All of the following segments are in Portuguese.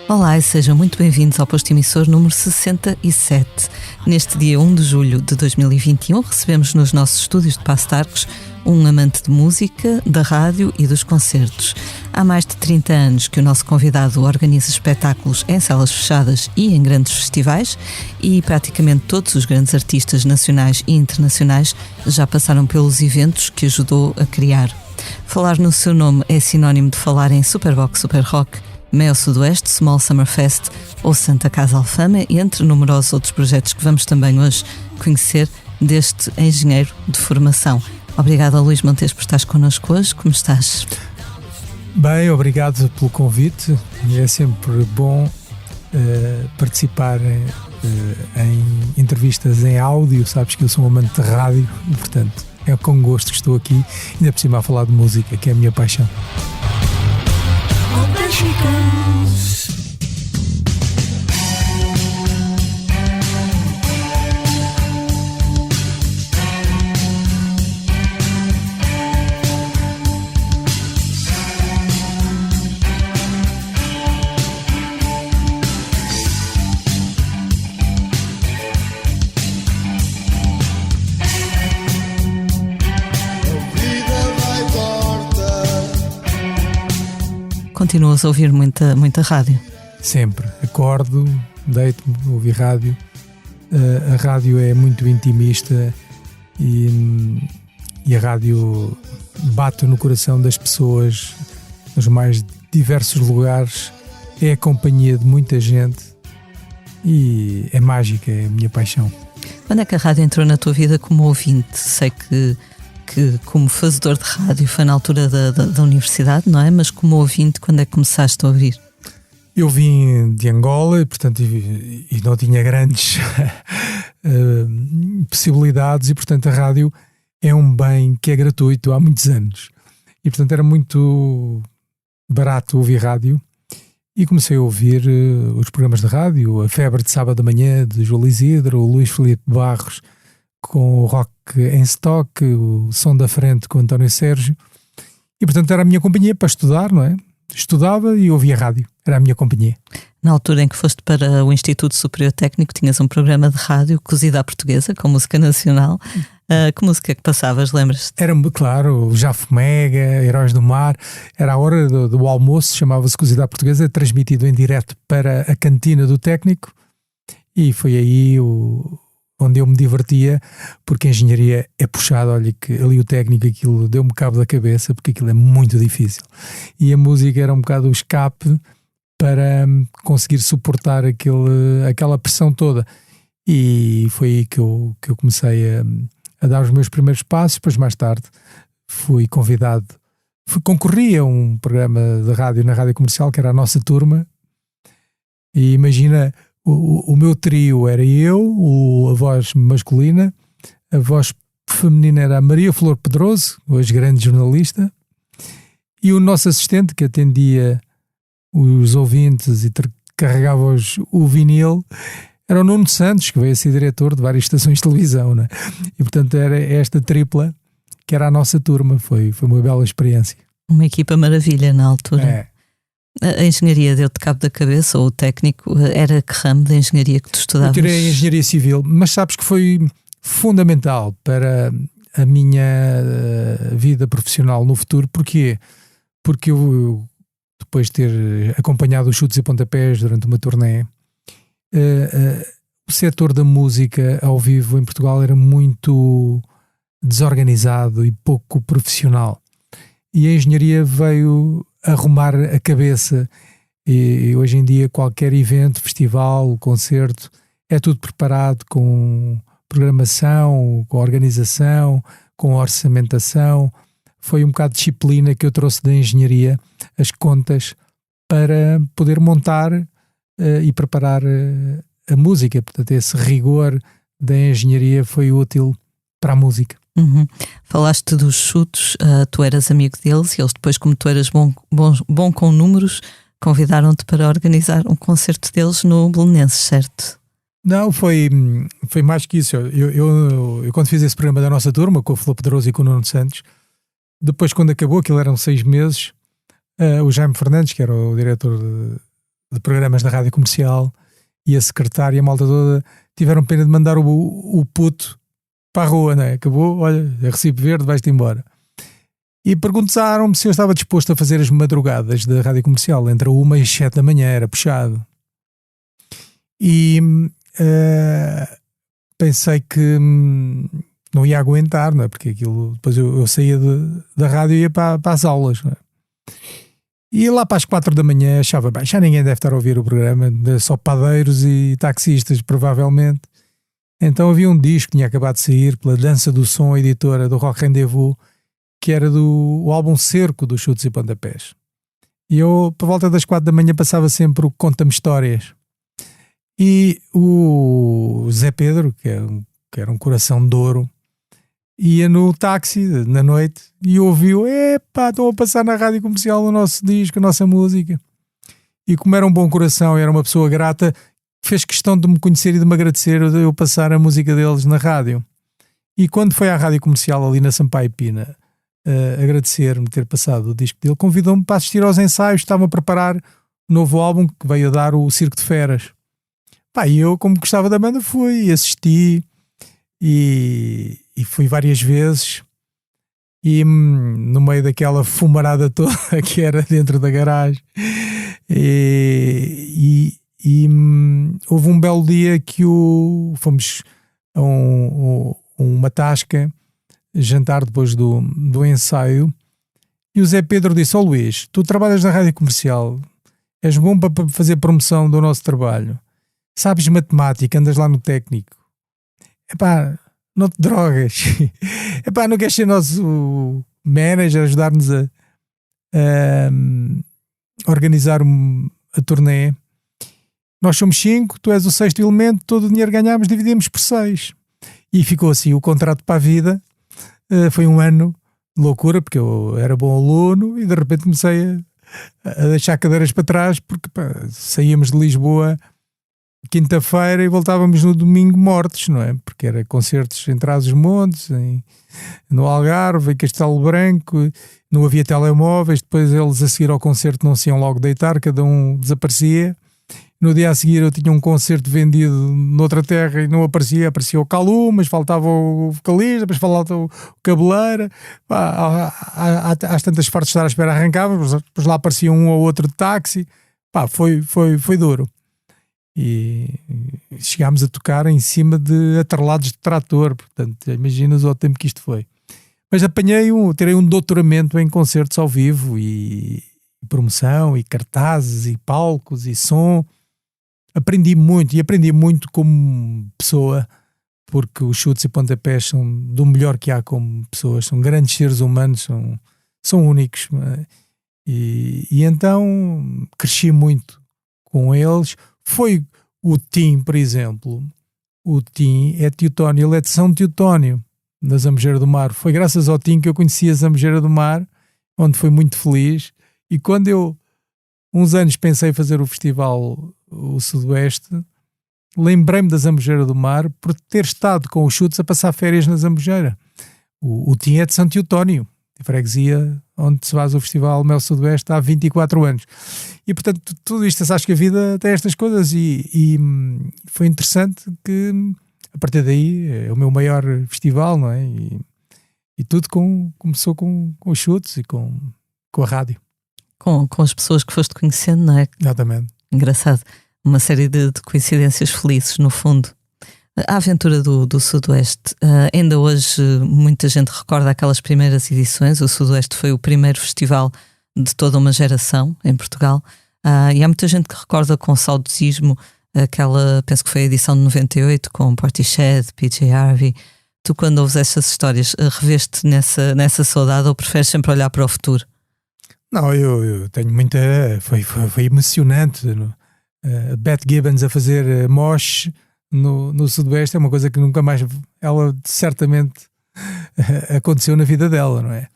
Olá e sejam muito bem-vindos ao posto emissor número 67. Neste dia 1 de julho de 2021 recebemos nos nossos estúdios de Paço de Arcos um amante de música, da rádio e dos concertos. Há mais de 30 anos que o nosso convidado organiza espetáculos em salas fechadas e em grandes festivais e praticamente todos os grandes artistas nacionais e internacionais já passaram pelos eventos que ajudou a criar. Falar no seu nome é sinónimo de falar em Superbox Super Rock, Mel Sudoeste, Small Summer Fest ou Santa Casa Alfama, entre numerosos outros projetos que vamos também hoje conhecer deste engenheiro de formação. Obrigada, Luís Montes, por estares connosco hoje. Como estás? Bem, obrigado pelo convite. É sempre bom participar em entrevistas em áudio. Sabes que eu sou um amante de rádio e, portanto, é com gosto que estou aqui, ainda por cima a falar de música, que é a minha paixão. Continuas a ouvir muita rádio? Sempre. Acordo, deito-me, ouvi rádio. A rádio é muito intimista e a rádio bate no coração das pessoas nos mais diversos lugares. É a companhia de muita gente e é mágica, é a minha paixão. Quando é que a rádio entrou na tua vida como ouvinte? Sei que como fazedor de rádio foi na altura da universidade, não é? Mas como ouvinte, quando é que começaste a ouvir? Eu vim de Angola, portanto, e não tinha grandes possibilidades, e portanto a rádio é um bem que é gratuito há muitos anos. E portanto era muito barato ouvir rádio e comecei a ouvir os programas de rádio, a Febre de Sábado da Manhã, de João Isidro, o Luís Filipe Barros, com o Rock em Stock, o Som da Frente com o António Sérgio, e portanto era a minha companhia para estudar, não é? Estudava e ouvia rádio, era a minha companhia. Na altura em que foste para o Instituto Superior Técnico tinhas um programa de rádio cozido à portuguesa, com música nacional. Que música que passavas, lembras-te? Era, claro, o Jafo Mega, Heróis do Mar. Era a hora do almoço, chamava-se Cozido à Portuguesa, transmitido em direto para a cantina do técnico, e foi aí onde eu me divertia, porque a engenharia é puxada. Olha que ali o técnico, aquilo deu-me cabo da cabeça, porque aquilo é muito difícil. E a música era um bocado o escape para conseguir suportar aquela pressão toda. E foi aí que eu comecei a dar os meus primeiros passos. Depois, mais tarde, fui convidado, concorri a um programa de rádio na Rádio Comercial, que era a Nossa Turma, e imagina... O meu trio era eu, a voz masculina, a voz feminina era a Maria Flor Pedroso, hoje grande jornalista, e o nosso assistente, que atendia os ouvintes e carregava o vinil, era o Nuno Santos, que veio a ser diretor de várias estações de televisão, né? E portanto era esta tripla que era a Nossa Turma. Foi uma bela experiência. Uma equipa maravilha na altura. É. A engenharia deu-te cabo da cabeça, ou o técnico? Era que ramo da engenharia que tu estudavas? Eu tirei engenharia civil, mas sabes que foi fundamental para a minha vida profissional no futuro. Porquê? Porque eu depois de ter acompanhado os chutes e pontapés durante uma turnê, o setor da música ao vivo em Portugal era muito desorganizado e pouco profissional. E a engenharia veio arrumar a cabeça, e hoje em dia qualquer evento, festival, concerto, é tudo preparado com programação, com organização, com orçamentação. Foi um bocado de disciplina que eu trouxe da engenharia, as contas, para poder montar e preparar a música. Portanto, esse rigor da engenharia foi útil para a música. Uhum. Falaste dos chutes, tu eras amigo deles e eles depois, como tu eras bom com números, convidaram-te para organizar um concerto deles no Belenenses, certo? Não, foi mais que isso. Eu quando fiz esse programa da Nossa Turma, com o Flor Pedroso e com o Nuno Santos, depois quando acabou, aquilo eram 6 meses, o Jaime Fernandes, que era o diretor de programas da rádio comercial, e a secretária e a malta toda tiveram pena de mandar o puto para a rua, não é? Acabou, olha, é recibo verde, vais-te embora. E perguntaram-me se eu estava disposto a fazer as madrugadas da rádio comercial, entre 1 e 7 da manhã, era puxado. E pensei que não ia aguentar, não é? Porque aquilo, depois eu saía da rádio e ia para as aulas, não é? E lá para as 4 da manhã achava, bem, já ninguém deve estar a ouvir o programa, só padeiros e taxistas, provavelmente. Então havia um disco que tinha acabado de sair pela Dança do Som, editora do Rock Rendezvous, que era o álbum Cerco dos Chutes e Pontapés. E eu, por volta das 4 da manhã, passava sempre o Conta-me Histórias. E o Zé Pedro, que era um coração de ouro, ia no táxi na noite e ouviu, estão a passar na rádio comercial o nosso disco, a nossa música. E como era um bom coração, era uma pessoa grata, fez questão de me conhecer e de me agradecer eu passar a música deles na rádio. E quando foi à rádio comercial ali na Sampaio Pina agradecer-me ter passado o disco dele, convidou-me para assistir aos ensaios, estavam a preparar um novo álbum que veio a dar o Circo de Feras. E eu, como gostava da banda, fui, assisti e fui várias vezes, e no meio daquela fumarada toda que era dentro da garagem, e houve um belo dia que fomos a uma tasca, jantar depois do ensaio, e o Zé Pedro disse, Luís, tu trabalhas na rádio comercial, és bom para fazer promoção do nosso trabalho, sabes matemática, andas lá no técnico, não te drogas, não queres ser nosso manager, ajudar-nos a organizar a turnê. Nós somos 5, tu és o 6º elemento, todo o dinheiro que ganhámos dividimos por 6. E ficou assim o contrato para a vida. Foi um ano de loucura, porque eu era bom aluno e de repente comecei a deixar cadeiras para trás, porque saíamos de Lisboa quinta-feira e voltávamos no domingo mortos, não é? Porque era concertos em Trás-os-Montes, no Algarve, em Castelo Branco, não havia telemóveis, depois eles a seguir ao concerto não se iam logo deitar, cada um desaparecia. No dia a seguir eu tinha um concerto vendido noutra terra e não aparecia o Calu, mas faltava o vocalista, depois faltava o cabeleira, às tantas fartas de estar à espera arrancava, depois lá aparecia um ou outro de táxi, foi duro. E chegámos a tocar em cima de atrelados de trator, portanto, imaginas o tempo que isto foi. Mas tirei um doutoramento em concertos ao vivo e promoção, e cartazes, e palcos, e som. Aprendi muito como pessoa, porque os Chutes e Pontapés são do melhor que há como pessoas, são grandes seres humanos, são únicos. E então cresci muito com eles. Foi o Tim, por exemplo. O Tim é Teutónio, ele é de São Teutónio, da Zambujeira do Mar. Foi graças ao Tim que eu conheci a Zambujeira do Mar, onde fui muito feliz. E quando eu, uns anos, pensei em fazer o festival o Sudoeste, lembrei-me da Zambujeira do Mar por ter estado com os Chutes a passar férias na Zambujeira. O Tim é de São Teutónio, de freguesia onde se faz o Festival Mel Sudoeste há 24 anos. E, portanto, tudo isto, acho que a vida tem estas coisas e foi interessante que, a partir daí, é o meu maior festival, não é? E tudo começou com os Chutes e com a rádio. Com as pessoas que foste conhecendo, não é? Exatamente. Engraçado. Uma série de coincidências felizes, no fundo. A aventura do Sudoeste, ainda hoje muita gente recorda aquelas primeiras edições. O Sudoeste foi o primeiro festival de toda uma geração em Portugal, e há muita gente que recorda com saudosismo aquela, penso que foi a edição de 98, com Portishead, PJ Harvey. Tu, quando ouves essas histórias, reveste nessa saudade ou preferes sempre olhar para o futuro? Não, eu tenho muita... Foi emocionante. Beth Gibbons a fazer mosh no Sudoeste é uma coisa que nunca mais ela certamente aconteceu na vida dela, não é?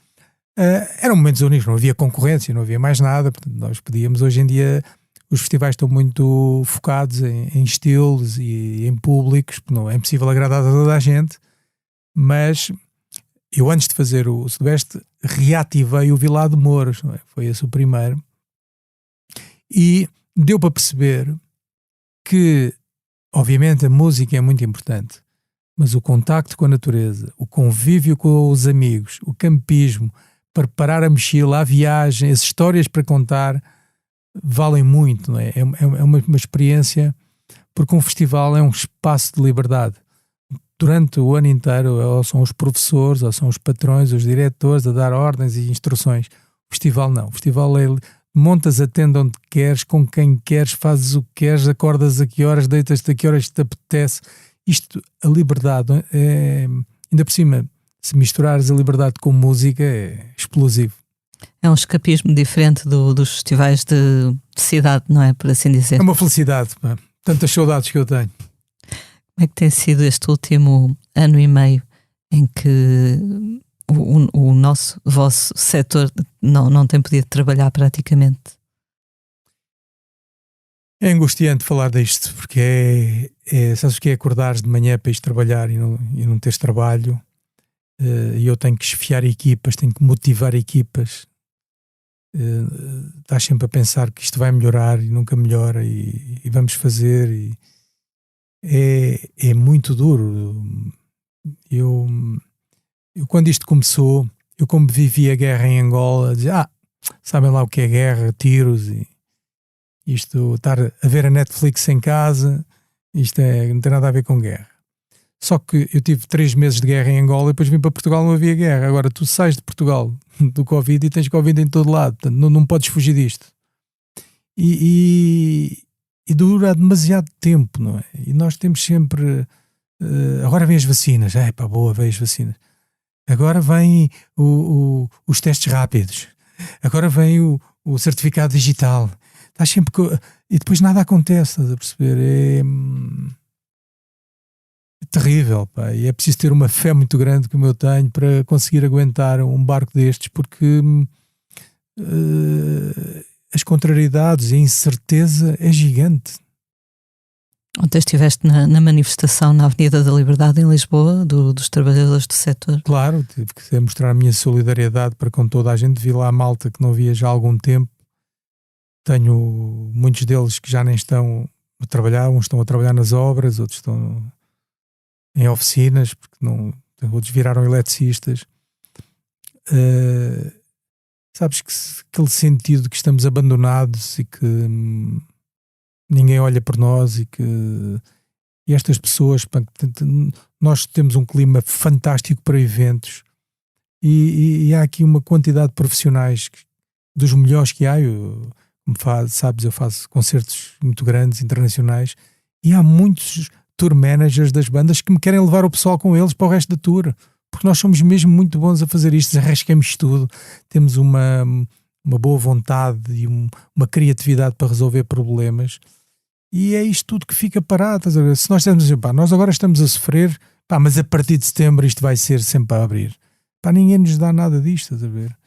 Eram momentos únicos, não havia concorrência, não havia mais nada, portanto, nós podíamos, hoje em dia os festivais estão muito focados em estilos e em públicos, não é impossível agradar a toda a gente, mas eu, antes de fazer o Sudoeste, reativei o Vilar de Mouros, não é? Foi esse o primeiro, e deu para perceber que, obviamente, a música é muito importante, mas o contacto com a natureza, o convívio com os amigos, o campismo, preparar a mochila, a viagem, as histórias para contar, valem muito, não é? É uma experiência, porque um festival é um espaço de liberdade. Durante o ano inteiro, ou são os professores, ou são os patrões, os diretores a dar ordens e instruções. O festival não. O festival é montas a tenda onde queres, com quem queres, fazes o que queres, acordas a que horas, deitas-te a que horas te apetece. Isto, a liberdade, ainda por cima, se misturares a liberdade com música, é explosivo. É um escapismo diferente dos festivais de cidade, não é? Por assim dizer. É uma felicidade, pá. Tantas saudades que eu tenho. Como é que tem sido este último ano e meio em que o vosso setor não tem podido trabalhar praticamente? É angustiante falar disto, porque sabes o que é acordares de manhã para ir trabalhar e não teres trabalho, e eu tenho que esfiar equipas, tenho que motivar equipas, estás sempre a pensar que isto vai melhorar e nunca melhora, e vamos fazer, e é muito duro. Eu quando isto começou, eu como vivi a guerra em Angola, dizia, sabem lá o que é guerra, tiros, e isto, estar a ver a Netflix em casa, isto não tem nada a ver com guerra. Só que eu tive 3 meses de guerra em Angola e depois vim para Portugal, não havia guerra. Agora tu sais de Portugal do Covid e tens Covid em todo lado, portanto não podes fugir disto. E dura demasiado tempo, não é? E nós temos sempre... agora vêm as vacinas. Boa, vêm as vacinas. Agora vêm os testes rápidos. Agora vem o certificado digital. Estás sempre... E depois nada acontece, estás a perceber? É terrível, pá. E é preciso ter uma fé muito grande, como eu tenho, para conseguir aguentar um barco destes, porque as contrariedades e a incerteza é gigante. Ontem estiveste na manifestação na Avenida da Liberdade, em Lisboa, dos trabalhadores do setor. Claro, tive que mostrar a minha solidariedade para com toda a gente. Vi lá a malta que não via já há algum tempo. Tenho muitos deles que já nem estão a trabalhar, uns estão a trabalhar nas obras, outros estão em oficinas, porque outros viraram eletricistas. Sabes que aquele sentido que estamos abandonados e que ninguém olha por nós, e estas pessoas, nós temos um clima fantástico para eventos, e há aqui uma quantidade de profissionais dos melhores que há. Sabes, eu faço concertos muito grandes, internacionais, e há muitos tour managers das bandas que me querem levar o pessoal com eles para o resto da tour, porque nós somos mesmo muito bons a fazer isto, arriscamos tudo, temos uma boa vontade e uma criatividade para resolver problemas, e é isto tudo que fica parado. Se nós estamos a dizer, nós agora estamos a sofrer, mas a partir de setembro isto vai ser sempre a abrir, ninguém nos dá nada disto, estás a ver?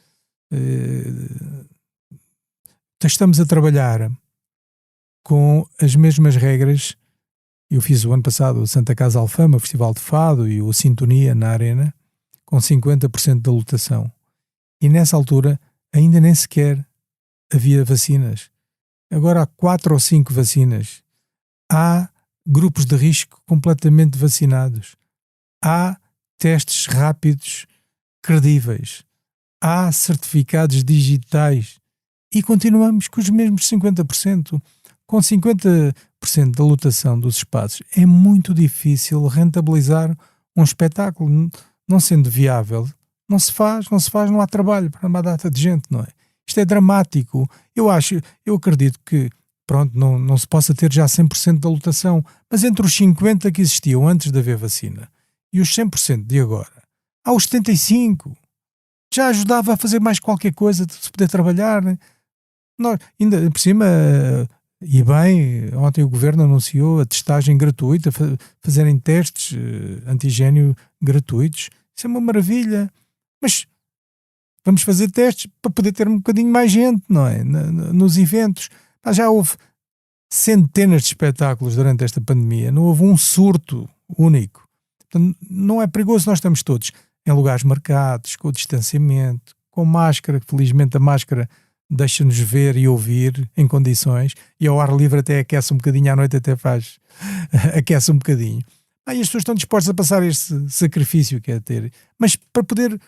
Estamos a trabalhar com as mesmas regras. Eu fiz o ano passado o Santa Casa Alfama, o Festival de Fado, e o Sintonia na Arena, com 50% da lotação. E nessa altura ainda nem sequer havia vacinas. Agora há 4 ou 5 vacinas. Há grupos de risco completamente vacinados. Há testes rápidos credíveis. Há certificados digitais. E continuamos com os mesmos 50%. Com 50% da lotação dos espaços, é muito difícil rentabilizar um espetáculo. Não sendo viável, não se faz, não há trabalho para uma data de gente, não é? Isto é dramático. Eu acredito que, não se possa ter já 100% da lotação, mas entre os 50% que existiam antes de haver vacina e os 100% de agora, há os 75%. Já ajudava a fazer mais qualquer coisa, de se poder trabalhar, né? Nós, ainda por cima, e bem, ontem o Governo anunciou a testagem gratuita, fazerem testes antigênio gratuitos. Isso é uma maravilha. Mas vamos fazer testes para poder ter um bocadinho mais gente, não é? Nos eventos. Já houve centenas de espetáculos durante esta pandemia. Não houve um surto único. Portanto, não é perigoso. Nós estamos todos em lugares marcados, com o distanciamento, com máscara. Felizmente a máscara deixa-nos ver e ouvir em condições, e ao ar livre até aquece um bocadinho, à noite até aquece um bocadinho. E as pessoas estão dispostas a passar este sacrifício que é ter, mas para poder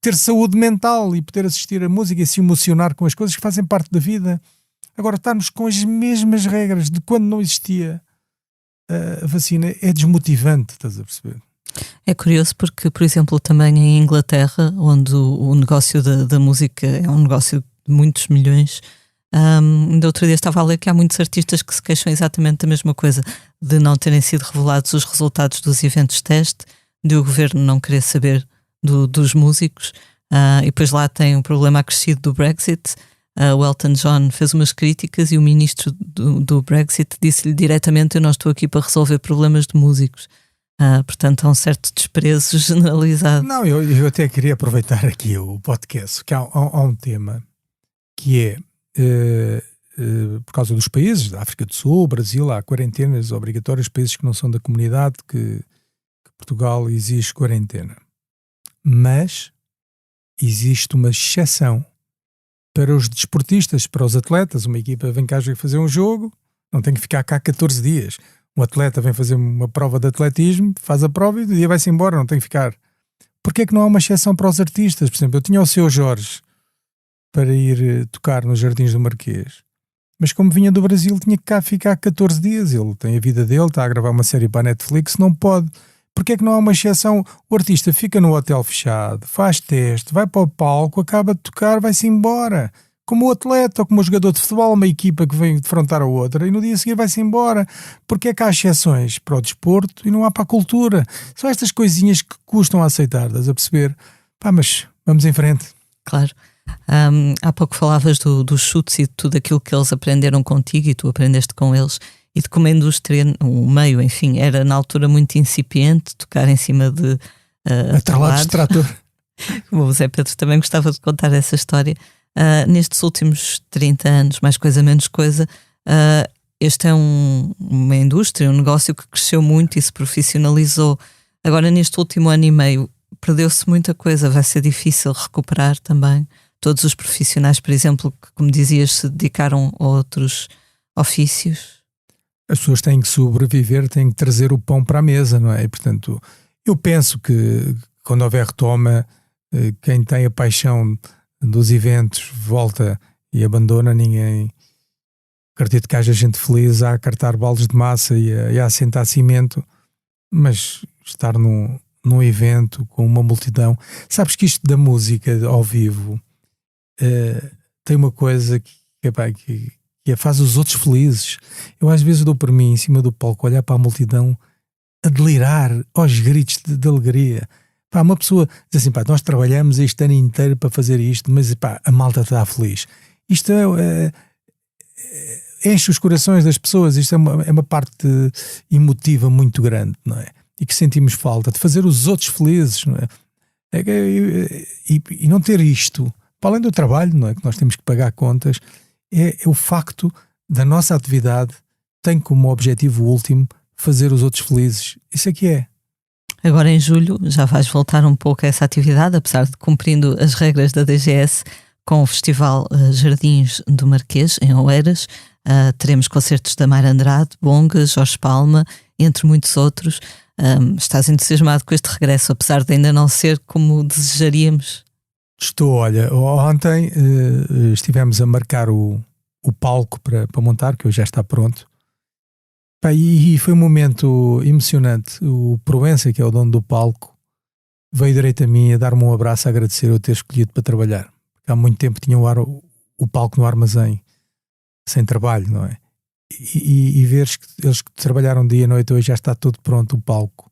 ter saúde mental e poder assistir a música e se emocionar com as coisas que fazem parte da vida. Agora, estarmos com as mesmas regras de quando não existia a vacina é desmotivante, estás a perceber? É curioso porque, por exemplo, também em Inglaterra, onde o negócio da música é um negócio de muitos milhões, ainda outro dia estava a ler que há muitos artistas que se queixam exatamente da mesma coisa, de não terem sido revelados os resultados dos eventos teste, de o governo não querer saber dos músicos, e depois lá tem um problema acrescido do Brexit. O Elton John fez umas críticas e o ministro do Brexit disse-lhe diretamente: eu não estou aqui para resolver problemas de músicos. Portanto, há um certo desprezo generalizado. Não, eu até queria aproveitar aqui o podcast, que há um tema que é por causa dos países da África do Sul, Brasil, há quarentenas obrigatórias, países que não são da comunidade, que Portugal exige quarentena. Mas existe uma exceção para os desportistas, para os atletas. Uma equipa vem cá fazer um jogo, não tem que ficar cá 14 dias. Um atleta vem fazer uma prova de atletismo, faz a prova e do dia vai-se embora, não tem que ficar. Porquê é que não há uma exceção para os artistas? Por exemplo, eu tinha o Seu Jorge para ir tocar nos Jardins do Marquês, mas como vinha do Brasil tinha que cá ficar 14 dias. Ele tem a vida dele, está a gravar uma série para a Netflix, não pode. Porquê é que não há uma exceção? O artista fica no hotel fechado, faz teste, vai para o palco, acaba de tocar, vai-se embora. Como o atleta ou como o jogador de futebol, uma equipa que vem defrontar a outra e no dia a seguir vai-se embora. Porque é que há exceções para o desporto e não há para a cultura? São estas coisinhas que custam a aceitar, estás a perceber? Mas vamos em frente. Claro. Há pouco falavas dos chutes e de tudo aquilo que eles aprenderam contigo e tu aprendeste com eles, e de como a indústria, o meio, enfim, era na altura muito incipiente, tocar em cima de atrelados de trator. O Zé Pedro também gostava de contar essa história. Nestes últimos 30 anos, mais coisa menos coisa, este é uma indústria, um negócio que cresceu muito e se profissionalizou. Agora, neste último ano e meio, perdeu-se muita coisa, vai ser difícil recuperar também. Todos os profissionais, por exemplo, que, como dizias, se dedicaram a outros ofícios. As pessoas têm que sobreviver, têm que trazer o pão para a mesa, não é? E, portanto, eu penso que quando houver retoma, quem tem a paixão dos eventos volta e abandona. Ninguém acredito que haja gente feliz a cartar baldes de massa e a assentar cimento, mas estar num evento com uma multidão. Sabes que isto da música ao vivo tem uma coisa que faz os outros felizes. Eu às vezes dou por mim em cima do palco olhar para a multidão a delirar aos gritos de alegria. Uma pessoa diz assim: nós trabalhamos este ano inteiro para fazer isto, mas a malta está feliz. Isto enche os corações das pessoas. Isto é uma parte emotiva muito grande, não é? E que sentimos falta de fazer os outros felizes, não é? E não ter isto, para além do trabalho, não é? Que nós temos que pagar contas, é o facto da nossa atividade tem como objetivo último fazer os outros felizes. Isso é que é. Agora em julho já vais voltar um pouco a essa atividade, apesar de cumprindo as regras da DGS, com o Festival Jardins do Marquês, em Oeiras. Teremos concertos da Mayra Andrade, Bonga, Jorge Palma, entre muitos outros. Estás entusiasmado com este regresso, apesar de ainda não ser como desejaríamos? Estou, olha, ontem estivemos a marcar o palco para montar, que hoje já está pronto. E foi um momento emocionante. O Proença, que é o dono do palco, veio direito a mim a dar-me um abraço, a agradecer eu ter escolhido para trabalhar. Porque há muito tempo tinha o palco no armazém, sem trabalho, não é? E veres que eles que trabalharam dia e noite, hoje já está tudo pronto, o palco.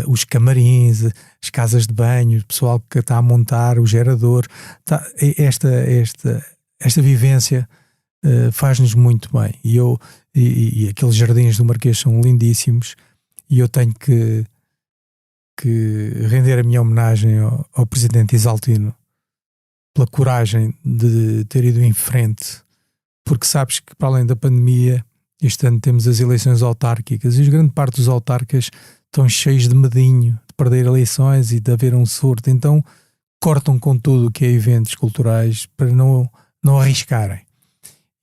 Os camarins, as casas de banho, o pessoal que está a montar, o gerador. Esta vivência faz-nos muito bem. E aqueles jardins do Marquês são lindíssimos, e eu tenho que render a minha homenagem ao Presidente Isaltino pela coragem de ter ido em frente, porque sabes que para além da pandemia este ano temos as eleições autárquicas e grande parte dos autarcas estão cheios de medinho de perder eleições e de haver um surto. Então cortam com tudo o que é eventos culturais para não arriscarem.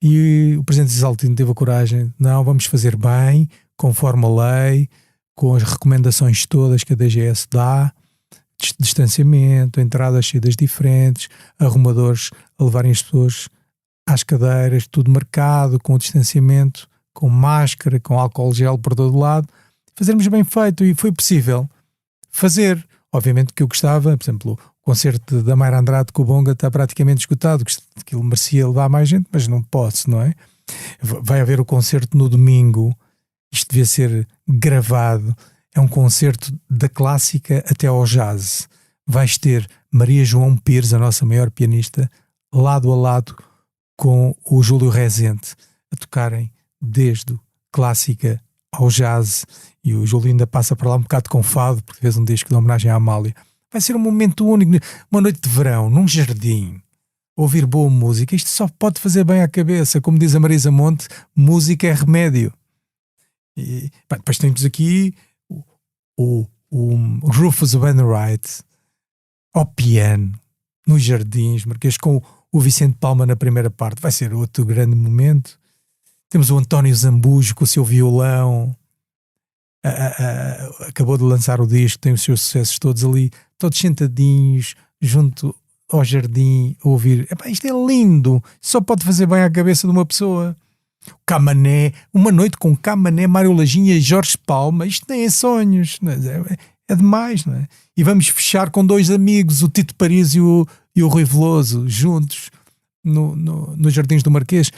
E o Presidente Isaltino teve a coragem, não, vamos fazer bem, conforme a lei, com as recomendações todas que a DGS dá, distanciamento, entradas, saídas diferentes, arrumadores a levarem as pessoas às cadeiras, tudo marcado, com distanciamento, com máscara, com álcool gel por todo lado, fazermos bem feito, e foi possível fazer. Obviamente que eu gostava, por exemplo, o concerto da Mayra Andrade com o Bonga está praticamente esgotado, que ele merecia levar mais gente, mas não posso, não é? Vai haver o concerto no domingo, isto devia ser gravado, é um concerto da clássica até ao jazz. Vais ter Maria João Pires, a nossa maior pianista, lado a lado com o Júlio Rezende, a tocarem desde clássica ao jazz, e o Júlio ainda passa para lá um bocado com fado, porque fez um disco de homenagem à Amália. Vai ser um momento único, uma noite de verão, num jardim, ouvir boa música. Isto só pode fazer bem à cabeça. Como diz a Marisa Monte, música é remédio. E depois temos aqui o Rufus Wainwright ao piano, nos Jardins Marquês, com o Vicente Palma na primeira parte. Vai ser outro grande momento. Temos o António Zambujo com o seu violão, acabou de lançar o disco, tem os seus sucessos todos ali, todos sentadinhos junto ao jardim a ouvir. Isto é lindo, só pode fazer bem à cabeça de uma pessoa. Camané, uma noite com Camané, Mário Lajinha e Jorge Palma, isto nem é sonhos, não é? É demais, não é? E vamos fechar com dois amigos, o Tito Paris e o Rui Veloso, juntos nos Jardins do Marquês.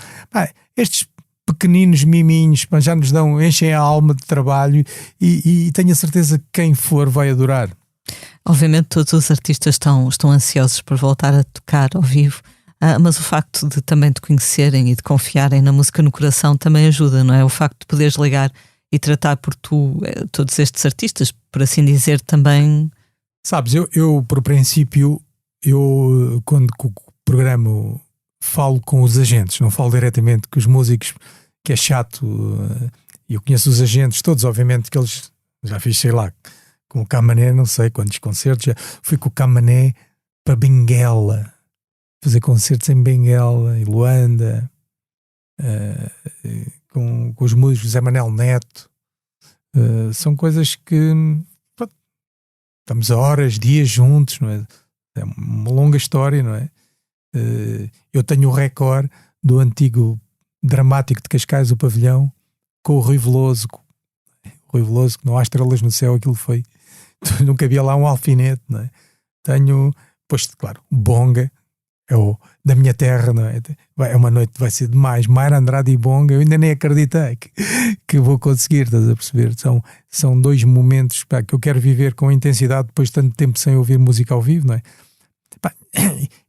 Estes pequeninos miminhos já nos enchem a alma de trabalho, e tenho a certeza que quem for vai adorar. Obviamente todos os artistas estão ansiosos por voltar a tocar ao vivo, mas o facto de também te conhecerem e de confiarem na música no coração também ajuda, não é? O facto de poderes ligar e tratar por tu todos estes artistas, por assim dizer, também... Sabes, eu por princípio, quando programo, falo com os agentes, não falo diretamente com os músicos, que é chato. Eu conheço os agentes todos, obviamente que eles, já fiz, sei lá, com o Camané, não sei quantos concertos, já fui com o Camané para Benguela, fazer concertos em Benguela, em Luanda, com os músicos José Manel Neto. São coisas que estamos a horas, dias juntos, não é? É uma longa história, não é? Eu tenho o recorde do antigo dramático de Cascais, o Pavilhão, com o Rui Veloso. O Rui Veloso, que não há estrelas no céu, aquilo foi. Nunca havia lá um alfinete, não é? Tenho, pois, claro, o Bonga, é o da minha terra, não é? É uma noite, vai ser demais. Mayra Andrade e Bonga, eu ainda nem acreditei que vou conseguir, estás a perceber? São dois momentos que eu quero viver com intensidade depois de tanto tempo sem ouvir música ao vivo, não é?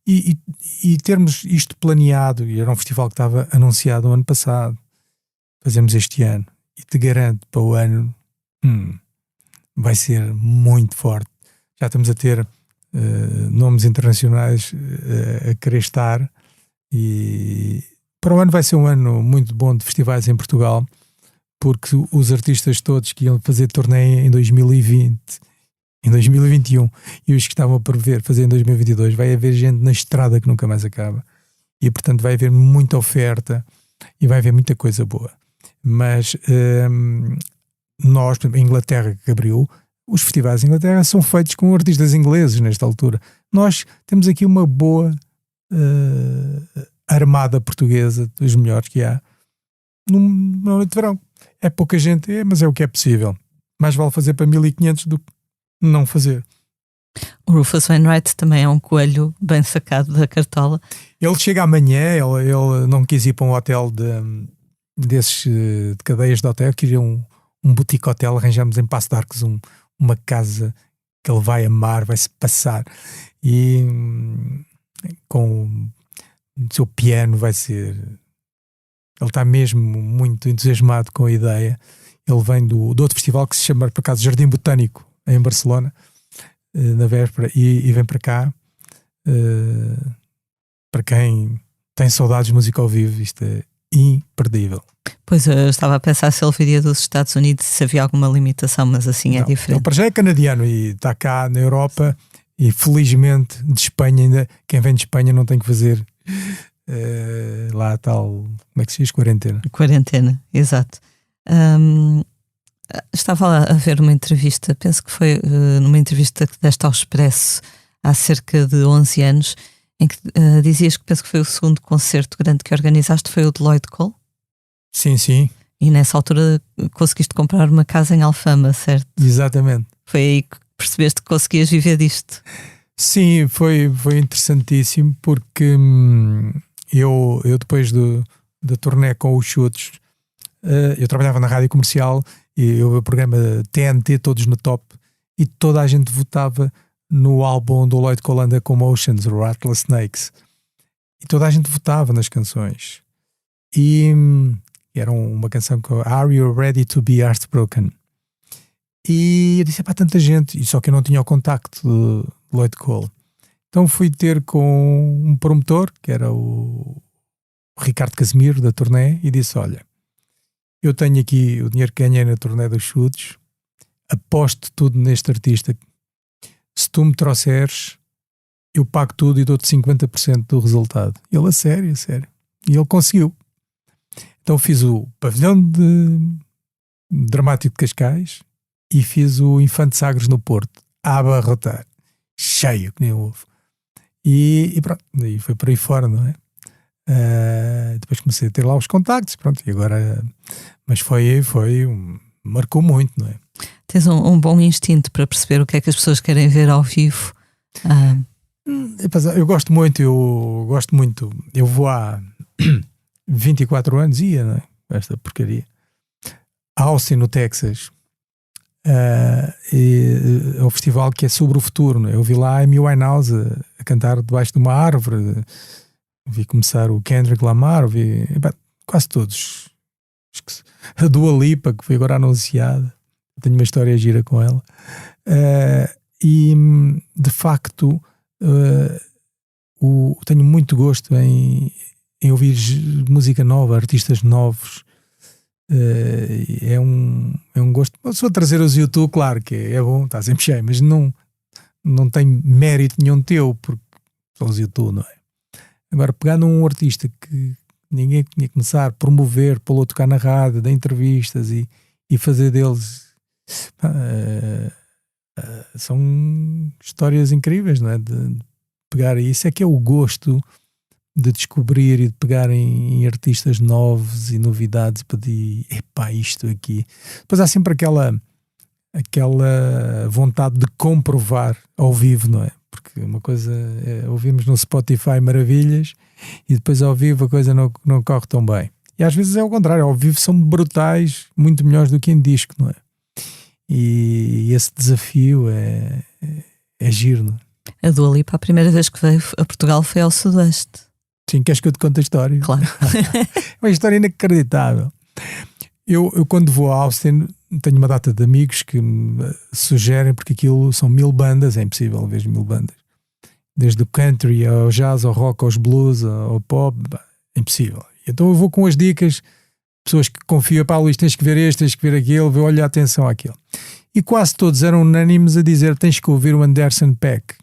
E termos isto planeado, e era um festival que estava anunciado o ano passado, fazemos este ano, e te garanto, para o ano vai ser muito forte. Já estamos a ter nomes internacionais a querer estar, e para o ano vai ser um ano muito bom de festivais em Portugal, porque os artistas todos que iam fazer turnê em 2020, em 2021, e os que estavam a prever fazer em 2022, vai haver gente na estrada que nunca mais acaba, e portanto vai haver muita oferta e vai haver muita coisa boa. Mas nós, por exemplo, a Inglaterra que abriu, os festivais em Inglaterra são feitos com artistas ingleses nesta altura. Nós temos aqui uma boa armada portuguesa, dos melhores que há, numa noite de verão. É pouca gente, mas é o que é possível. Mais vale fazer para 1500 do que não fazer. O Rufus Wainwright também é um coelho bem sacado da cartola. Ele chega amanhã, ele não quis ir para um hotel desses de cadeias de hotel, queria um boutique hotel. Arranjamos em Passo de Arcos uma casa que ele vai amar, vai-se passar, e com o seu piano vai ser... Ele está mesmo muito entusiasmado com a ideia. Ele vem do outro festival que se chama, por acaso, Jardim Botânico, em Barcelona, na véspera, e vem para cá. Para quem tem saudades de música ao vivo, isto é imperdível. Pois, eu estava a pensar se ele viria dos Estados Unidos, se havia alguma limitação, mas assim não, é diferente. Ele para já é canadiano e está cá na Europa, E felizmente de Espanha, ainda quem vem de Espanha não tem que fazer lá a tal, como é que se diz? Quarentena, exato. Estava a ver uma entrevista, penso que foi numa entrevista que deste ao Expresso há cerca de 11 anos, em que dizias que penso que foi o segundo concerto grande que organizaste, foi o de Lloyd Cole? Sim, sim. E nessa altura conseguiste comprar uma casa em Alfama, certo? Exatamente. Foi aí que percebeste que conseguias viver disto? Sim, foi interessantíssimo, porque eu depois da turnê com os Chutes, eu trabalhava na rádio comercial e o programa TNT, todos no top, e toda a gente votava no álbum do Lloyd Cole and the Commotions, o Atlas Snakes, e toda a gente votava nas canções, e era uma canção que Are You Ready to Be Heartbroken? E eu disse, para tanta gente, e só que eu não tinha o contacto de Lloyd Cole. Então fui ter com um promotor, que era o Ricardo Casimiro, da turnê, e disse, olha, eu tenho aqui o dinheiro que ganhei na turnê dos Chutes, aposto tudo neste artista. Se tu me trouxeres, eu pago tudo e dou-te 50% do resultado. E ele, a sério. E ele conseguiu. Então fiz o Pavilhão Dramático de Cascais e fiz o Infante Sagres no Porto, a abarrotar, cheio, que nem ovo. E pronto, e foi por aí fora, não é? Depois comecei a ter lá os contactos, pronto, e agora, mas marcou muito, não é? Tens um bom instinto para perceber o que é que as pessoas querem ver ao vivo. Eu gosto muito, eu vou há 24 anos, não é? Esta porcaria. Austin, no Texas, é um festival que é sobre o futuro, não é? Eu vi lá a Amy Winehouse a cantar debaixo de uma árvore, vi começar o Kendrick Lamar, quase todos. A Dua Lipa, que foi agora anunciada, tenho uma história gira com ela, e de facto tenho muito gosto em ouvir música nova, artistas novos. É um gosto. Se for trazer os YouTube, claro que é bom, está sempre cheio, mas não tem mérito nenhum teu, porque são os YouTube, não é? Agora, pegar num artista que ninguém tinha que começar a promover, pô-lo a tocar na rádio, dar entrevistas e fazer deles, são histórias incríveis, não é? De pegar, isso é que é o gosto de descobrir e de pegar em artistas novos e novidades, para dizer, epá, isto aqui. Depois há sempre aquela vontade de comprovar ao vivo, não é? Porque uma coisa é ouvirmos no Spotify maravilhas e depois ao vivo a coisa não corre tão bem. E às vezes é o contrário, ao vivo são brutais, muito melhores do que em disco, não é? E esse desafio é giro, não é? A Dua Lipa, a primeira vez que veio a Portugal foi ao Sudoeste. Sim, queres que eu te conte a história? Claro. É uma história inacreditável. Eu quando vou a Austin tenho uma data de amigos que me sugerem, porque aquilo são 1000 bandas, é impossível ver 1000 bandas. Desde o country, ao jazz, ao rock, aos blues, ao pop, é impossível. Então eu vou com as dicas, pessoas que confiam, pá, Luís, tens que ver este, tens que ver aquele, olha, atenção àquilo. E quase todos eram unânimes a dizer, tens que ouvir o Anderson .Paak.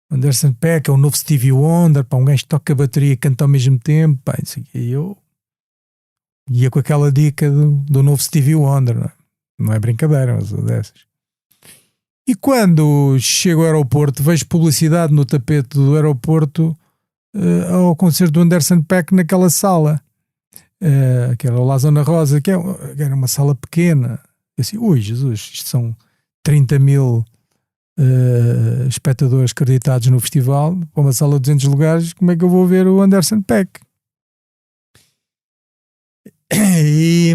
O Anderson .Paak é o novo Stevie Wonder, pá, um gajo que toca a bateria e canta ao mesmo tempo, pá, e eu ia com aquela dica do novo Stevie Wonder, não é brincadeira, mas dessas. E quando chego ao aeroporto, vejo publicidade no tapete do aeroporto ao concerto do Anderson .Paak naquela sala, que era lá a Zona Rosa, que era uma sala pequena. Eu assim, ui, Jesus, isto são 30.000 espectadores acreditados no festival, para uma sala de 200 lugares, como é que eu vou ver o Anderson .Paak? E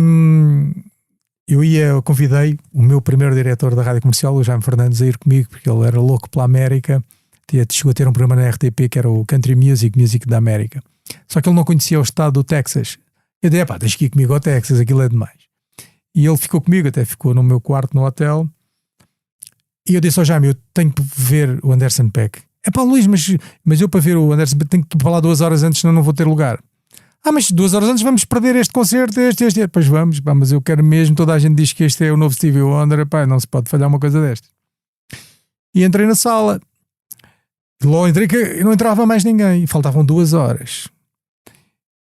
eu convidei o meu primeiro diretor da rádio comercial, o Jaime Fernandes, a ir comigo, porque ele era louco pela América, chegou a ter um programa na RTP que era o Country Music da América, só que ele não conhecia o estado do Texas. Eu disse, pá, tens que ir comigo ao Texas, aquilo é demais. E ele ficou comigo, até ficou no meu quarto no hotel, e eu disse ao Jaime, eu tenho que ver o Anderson .Paak. É pá, Luís, mas eu para ver o Anderson .Paak tenho que falar 2 horas antes, senão não vou ter lugar. Mas 2 horas antes vamos perder este concerto, este. Pois vamos, pá, mas eu quero mesmo, toda a gente diz que este é o novo Stevie Wonder, pá, não se pode falhar uma coisa destas. E entrei na sala. Logo entrei que não entrava mais ninguém. Faltavam 2 horas.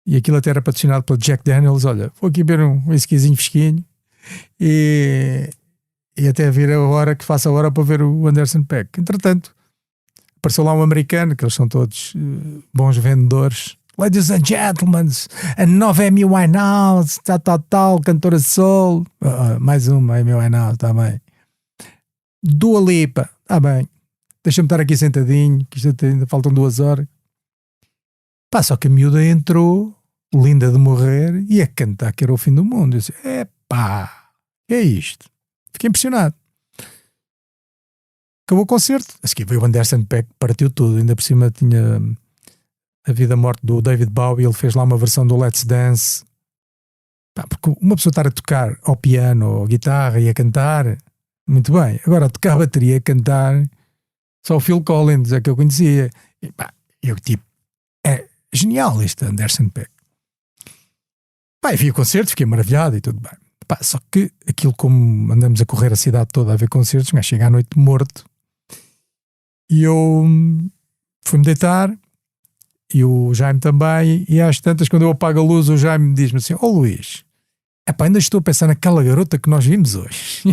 E aquilo até era patrocinado pela Jack Daniels. Olha, vou aqui beber um whiskyzinho fresquinho. E até vir a hora que faça a hora para ver o Anderson .Paak. Entretanto, apareceu lá um americano, que eles são todos bons vendedores. Ladies and gentlemen, a nova Amy Winehouse, tal, cantora de soul. Mais uma Amy Winehouse, está bem. Dua Lipa, está bem. Deixa-me estar aqui sentadinho, que isto ainda faltam 2 horas. Pá, só que a miúda entrou, linda de morrer, e a cantar que era o fim do mundo. Eu disse, epá, que é isto? Fiquei impressionado. Acabou o concerto. A seguir veio o Anderson .Paak, partiu tudo. Ainda por cima tinha a vida-morte do David Bowie. Ele fez lá uma versão do Let's Dance. Pá, porque uma pessoa estar a tocar ao piano ou guitarra e a cantar, muito bem. Agora, a tocar a bateria, a cantar, só o Phil Collins é que eu conhecia. E, pá, eu tipo, é genial este Anderson .Paak. Pá, vi o concerto, fiquei maravilhado e tudo bem. Pá, só que aquilo, como andamos a correr a cidade toda a ver concertos, mas chega à noite morto. E eu fui-me deitar, e o Jaime também, e às tantas, quando eu apago a luz, o Jaime diz-me assim, Luís, epá, ainda estou a pensar naquela garota que nós vimos hoje.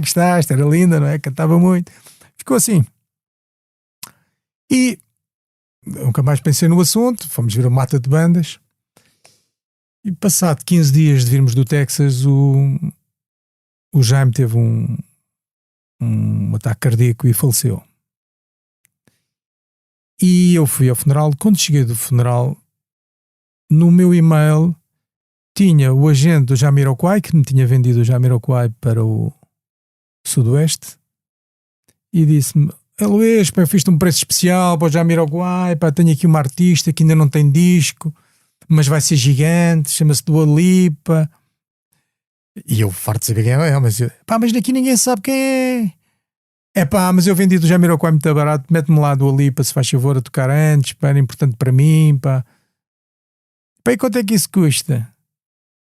Gostaste, era linda, não é? Cantava muito. Ficou assim. E nunca mais pensei no assunto, fomos ver a mata de bandas, e passado 15 dias de virmos do Texas, o Jaime teve um ataque cardíaco e faleceu. E eu fui ao funeral. Quando cheguei do funeral, no meu e-mail tinha o agente do Jamiroquai, que me tinha vendido o Jamiroquai para o Sudoeste, e disse-me, Luís, pá, eu fiz-te um preço especial para o Jamiroquai, pá, tenho aqui uma artista que ainda não tem disco, mas vai ser gigante, chama-se Dua Lipa. E eu farto de saber quem é, mas aqui ninguém sabe quem é. Mas eu vendi do Jamiroquai muito barato, mete-me lá Dua Lipa, se faz favor, a tocar antes, pá, era importante para mim, pá. Pá, e quanto é que isso custa?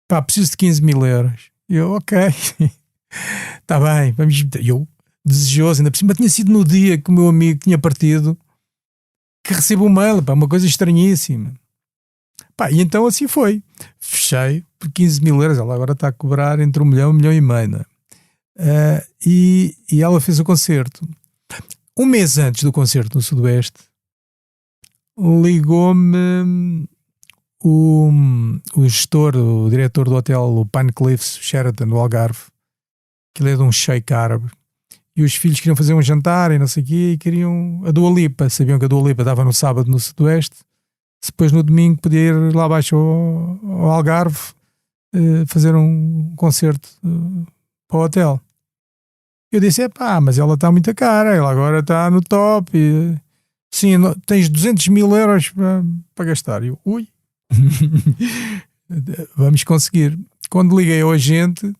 Pá, preciso de 15 mil euros. E eu, ok, está bem, vamos. Eu, desejoso, ainda por cima tinha sido no dia que o meu amigo tinha partido, que recebo um mail, pá, uma coisa estranhíssima. Pá, e então assim foi. Fechei por 15 mil euros. Ela agora está a cobrar entre 1 milhão e 1 milhão e meio. Não é? E ela fez o concerto. Um mês antes do concerto no Sudoeste, ligou-me o gestor, o diretor do hotel, o Pine Cliffs Sheraton do Algarve, que ele é de um sheik árabe, e os filhos queriam fazer um jantar e não sei o quê, e queriam a Dua Lipa. Sabiam que a Dua Lipa estava no sábado no Sudoeste, depois no domingo podia ir lá abaixo ao Algarve fazer um concerto para o hotel. Eu disse, mas ela está muito cara, ela agora está no top. Sim, tens 200 mil euros para gastar. Eu, ui, vamos conseguir. Quando liguei ao agente,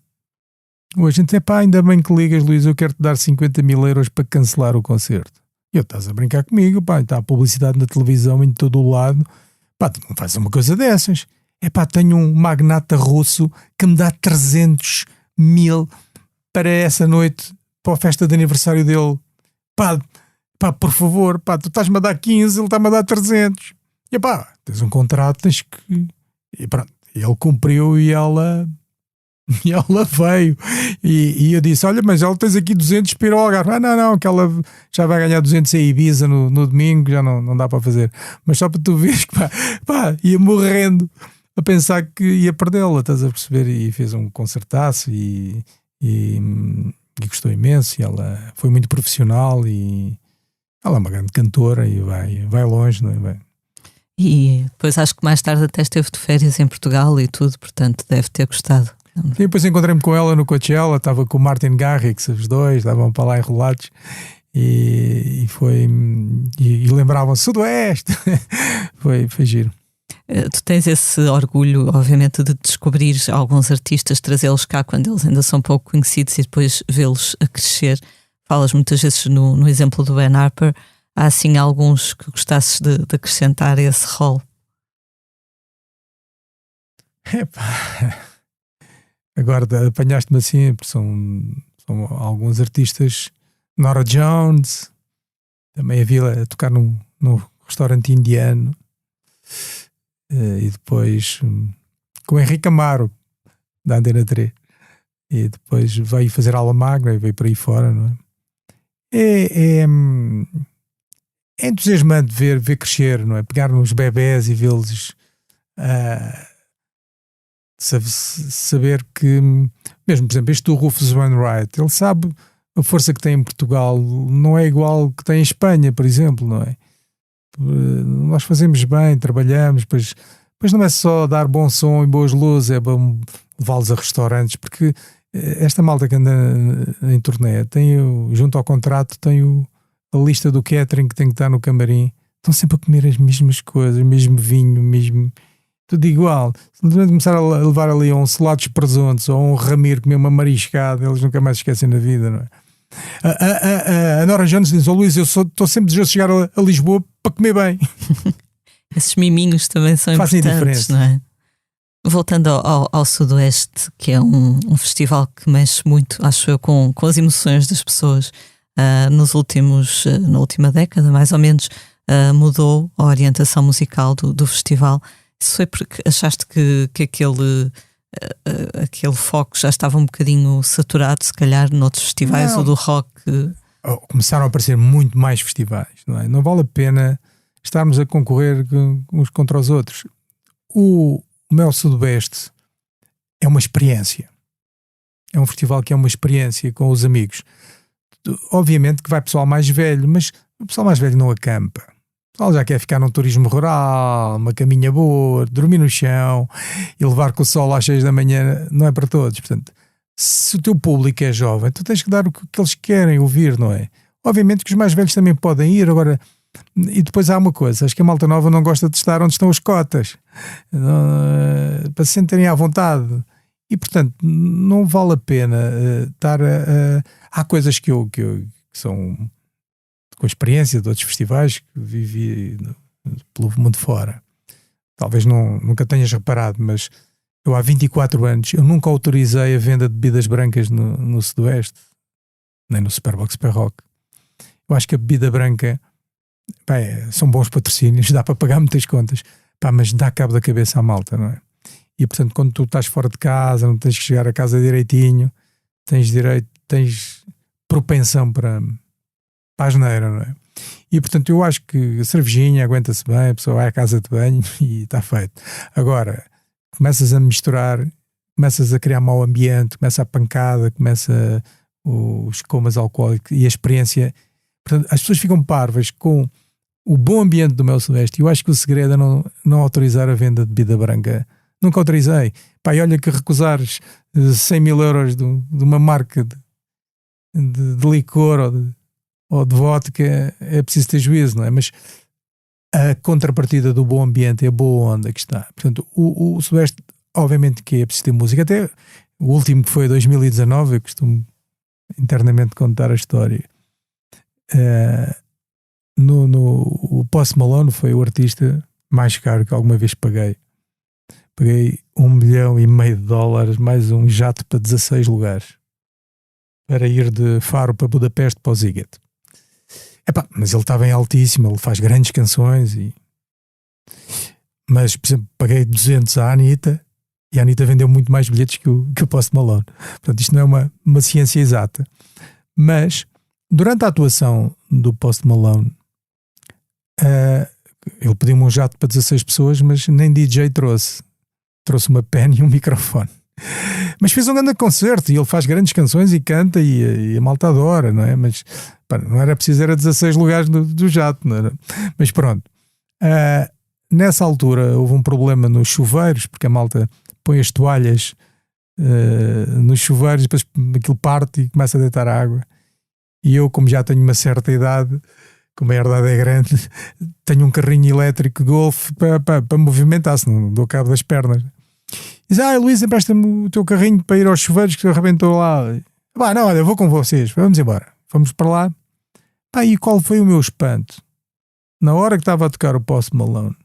o agente disse, ainda bem que ligas, Luís, eu quero-te dar 50 mil euros para cancelar o concerto. Eu, estás a brincar comigo, pá, está a publicidade na televisão em todo o lado, pá, tu não fazes uma coisa dessas. Tenho um magnata russo que me dá 300 mil para essa noite, para a festa de aniversário dele. Pá, por favor, pá, tu estás-me a dar 15, ele está-me a dar 300. E tens um contrato, tens que... E pronto, ele cumpriu e ela veio. E eu disse, olha, mas ela tens aqui 200 para ir ao Algarve. Não, que ela já vai ganhar 200 em Ibiza no domingo, já não dá para fazer. Mas só para tu veres que ia morrendo a pensar que ia perdê-la, estás a perceber? E fez um concertaço e gostou imenso, e ela foi muito profissional, e ela é uma grande cantora e vai longe, não é? E depois acho que mais tarde até esteve de férias em Portugal e tudo, portanto deve ter gostado. E depois encontrei-me com ela no Coachella, estava com o Martin Garrix, os dois estavam para lá enrolados, e lembravam-se Sudoeste. foi giro. Tu tens esse orgulho, obviamente, de descobrir alguns artistas, trazê-los cá quando eles ainda são pouco conhecidos e depois vê-los a crescer. Falas muitas vezes no exemplo do Ben Harper. Há assim alguns que gostasses de acrescentar a esse rol? Agora apanhaste-me assim, porque são alguns artistas Nora Jones, também a vi-la a tocar num restaurante indiano, e depois com o Henrique Amaro da Antena 3, e depois veio fazer aula magna e veio por aí fora, não é? É entusiasmante ver crescer, não é? Pegar nos bebés e vê-los saber que, mesmo, por exemplo, este do Rufus Wainwright, ele sabe a força que tem em Portugal não é igual que tem em Espanha, por exemplo, não é? Nós fazemos bem, trabalhamos, depois não é só dar bom som e boas luzes, é bom levá-los a restaurantes, porque esta malta que anda em turnê junto ao contrato, tem a lista do catering que tem que estar no camarim, estão sempre a comer as mesmas coisas, o mesmo vinho, mesmo tudo igual. Se não começar a levar ali um selado de presuntos ou um ramiro comer uma mariscada, eles nunca mais esquecem na vida, não é? A Nora Jones diz: Luís, eu estou sempre desejoso de chegar a Lisboa para comer bem. Esses miminhos também são fazem importantes, diferença, não é? Voltando ao Sudoeste, que é um festival que mexe muito, acho eu, com as emoções das pessoas. Na última década, mais ou menos, mudou a orientação musical do festival. Isso foi porque achaste que aquele foco já estava um bocadinho saturado, se calhar, noutros festivais, ou do rock? Começaram a aparecer muito mais festivais, não é? Não vale a pena estarmos a concorrer uns contra os outros. O Mel Sudoeste é uma experiência. É um festival que é uma experiência com os amigos. Obviamente que vai pessoal mais velho, mas o pessoal mais velho não acampa. O pessoal já quer ficar num turismo rural, uma caminha boa, dormir no chão e levar com o sol às 6 da manhã não é para todos. Portanto, se o teu público é jovem, tu tens que dar o que eles querem ouvir, não é? Obviamente que os mais velhos também podem ir. Agora, e depois há uma coisa, acho que a malta nova não gosta de estar onde estão as cotas, para se sentirem à vontade. E portanto não vale a pena estar há coisas que são com a experiência de outros festivais que vivi pelo mundo fora, talvez nunca tenhas reparado, mas eu há 24 anos eu nunca autorizei a venda de bebidas brancas no Sudoeste, nem no Superbox Super Rock. Eu acho que a bebida branca, são bons patrocínios, dá para pagar muitas contas, mas dá cabo da cabeça à malta, não é? E portanto, quando tu estás fora de casa, não tens que chegar a casa direitinho, tens propensão para a asneira, não é? E portanto, eu acho que a cervejinha aguenta-se bem, a pessoa vai à casa de banho e está feito. Agora, começas a misturar, começas a criar mau ambiente, começa a pancada, começa os comas alcoólicos e a experiência. Portanto, as pessoas ficam parvas com o bom ambiente do Mel Sudoeste. Eu acho que o segredo é não autorizar a venda de bebida branca. Nunca autorizei. E olha que recusares 100 mil euros de uma marca de licor ou de vodka, é preciso ter juízo, não é? Mas a contrapartida do bom ambiente é a boa onda que está. Portanto, o Sudoeste, obviamente que é preciso ter música. Até o último, que foi 2019, eu costumo internamente contar a história. O Post Malone foi o artista mais caro que alguma vez paguei. Paguei $1,5 milhão, mais um jato para 16 lugares para ir de Faro para Budapeste para o Ziget. Mas ele estava em altíssimo, ele faz grandes canções mas, por exemplo, paguei 200 à Anitta e a Anitta vendeu muito mais bilhetes que o Post Malone. Portanto, isto não é uma ciência exata. Mas durante a atuação do Post Malone, ele pediu-me um jato para 16 pessoas, mas nem DJ trouxe uma pen e um microfone. Mas fez um grande concerto e ele faz grandes canções e canta e a malta adora, não é? Mas não era preciso, era 16 lugares do jato, não era? Mas pronto. Nessa altura houve um problema nos chuveiros, porque a malta põe as toalhas nos chuveiros e depois aquilo parte e começa a deitar água. E eu, como já tenho uma certa idade, como a herdade é grande, tenho um carrinho elétrico Golf para movimentar-se, não dou cabo das pernas. Diz: Luís, empresta-me o teu carrinho para ir aos chuveiros que arrebentou lá. Não, olha, eu vou com vocês, vamos embora. Fomos para lá. E qual foi o meu espanto? Na hora que estava a tocar o Post Malone,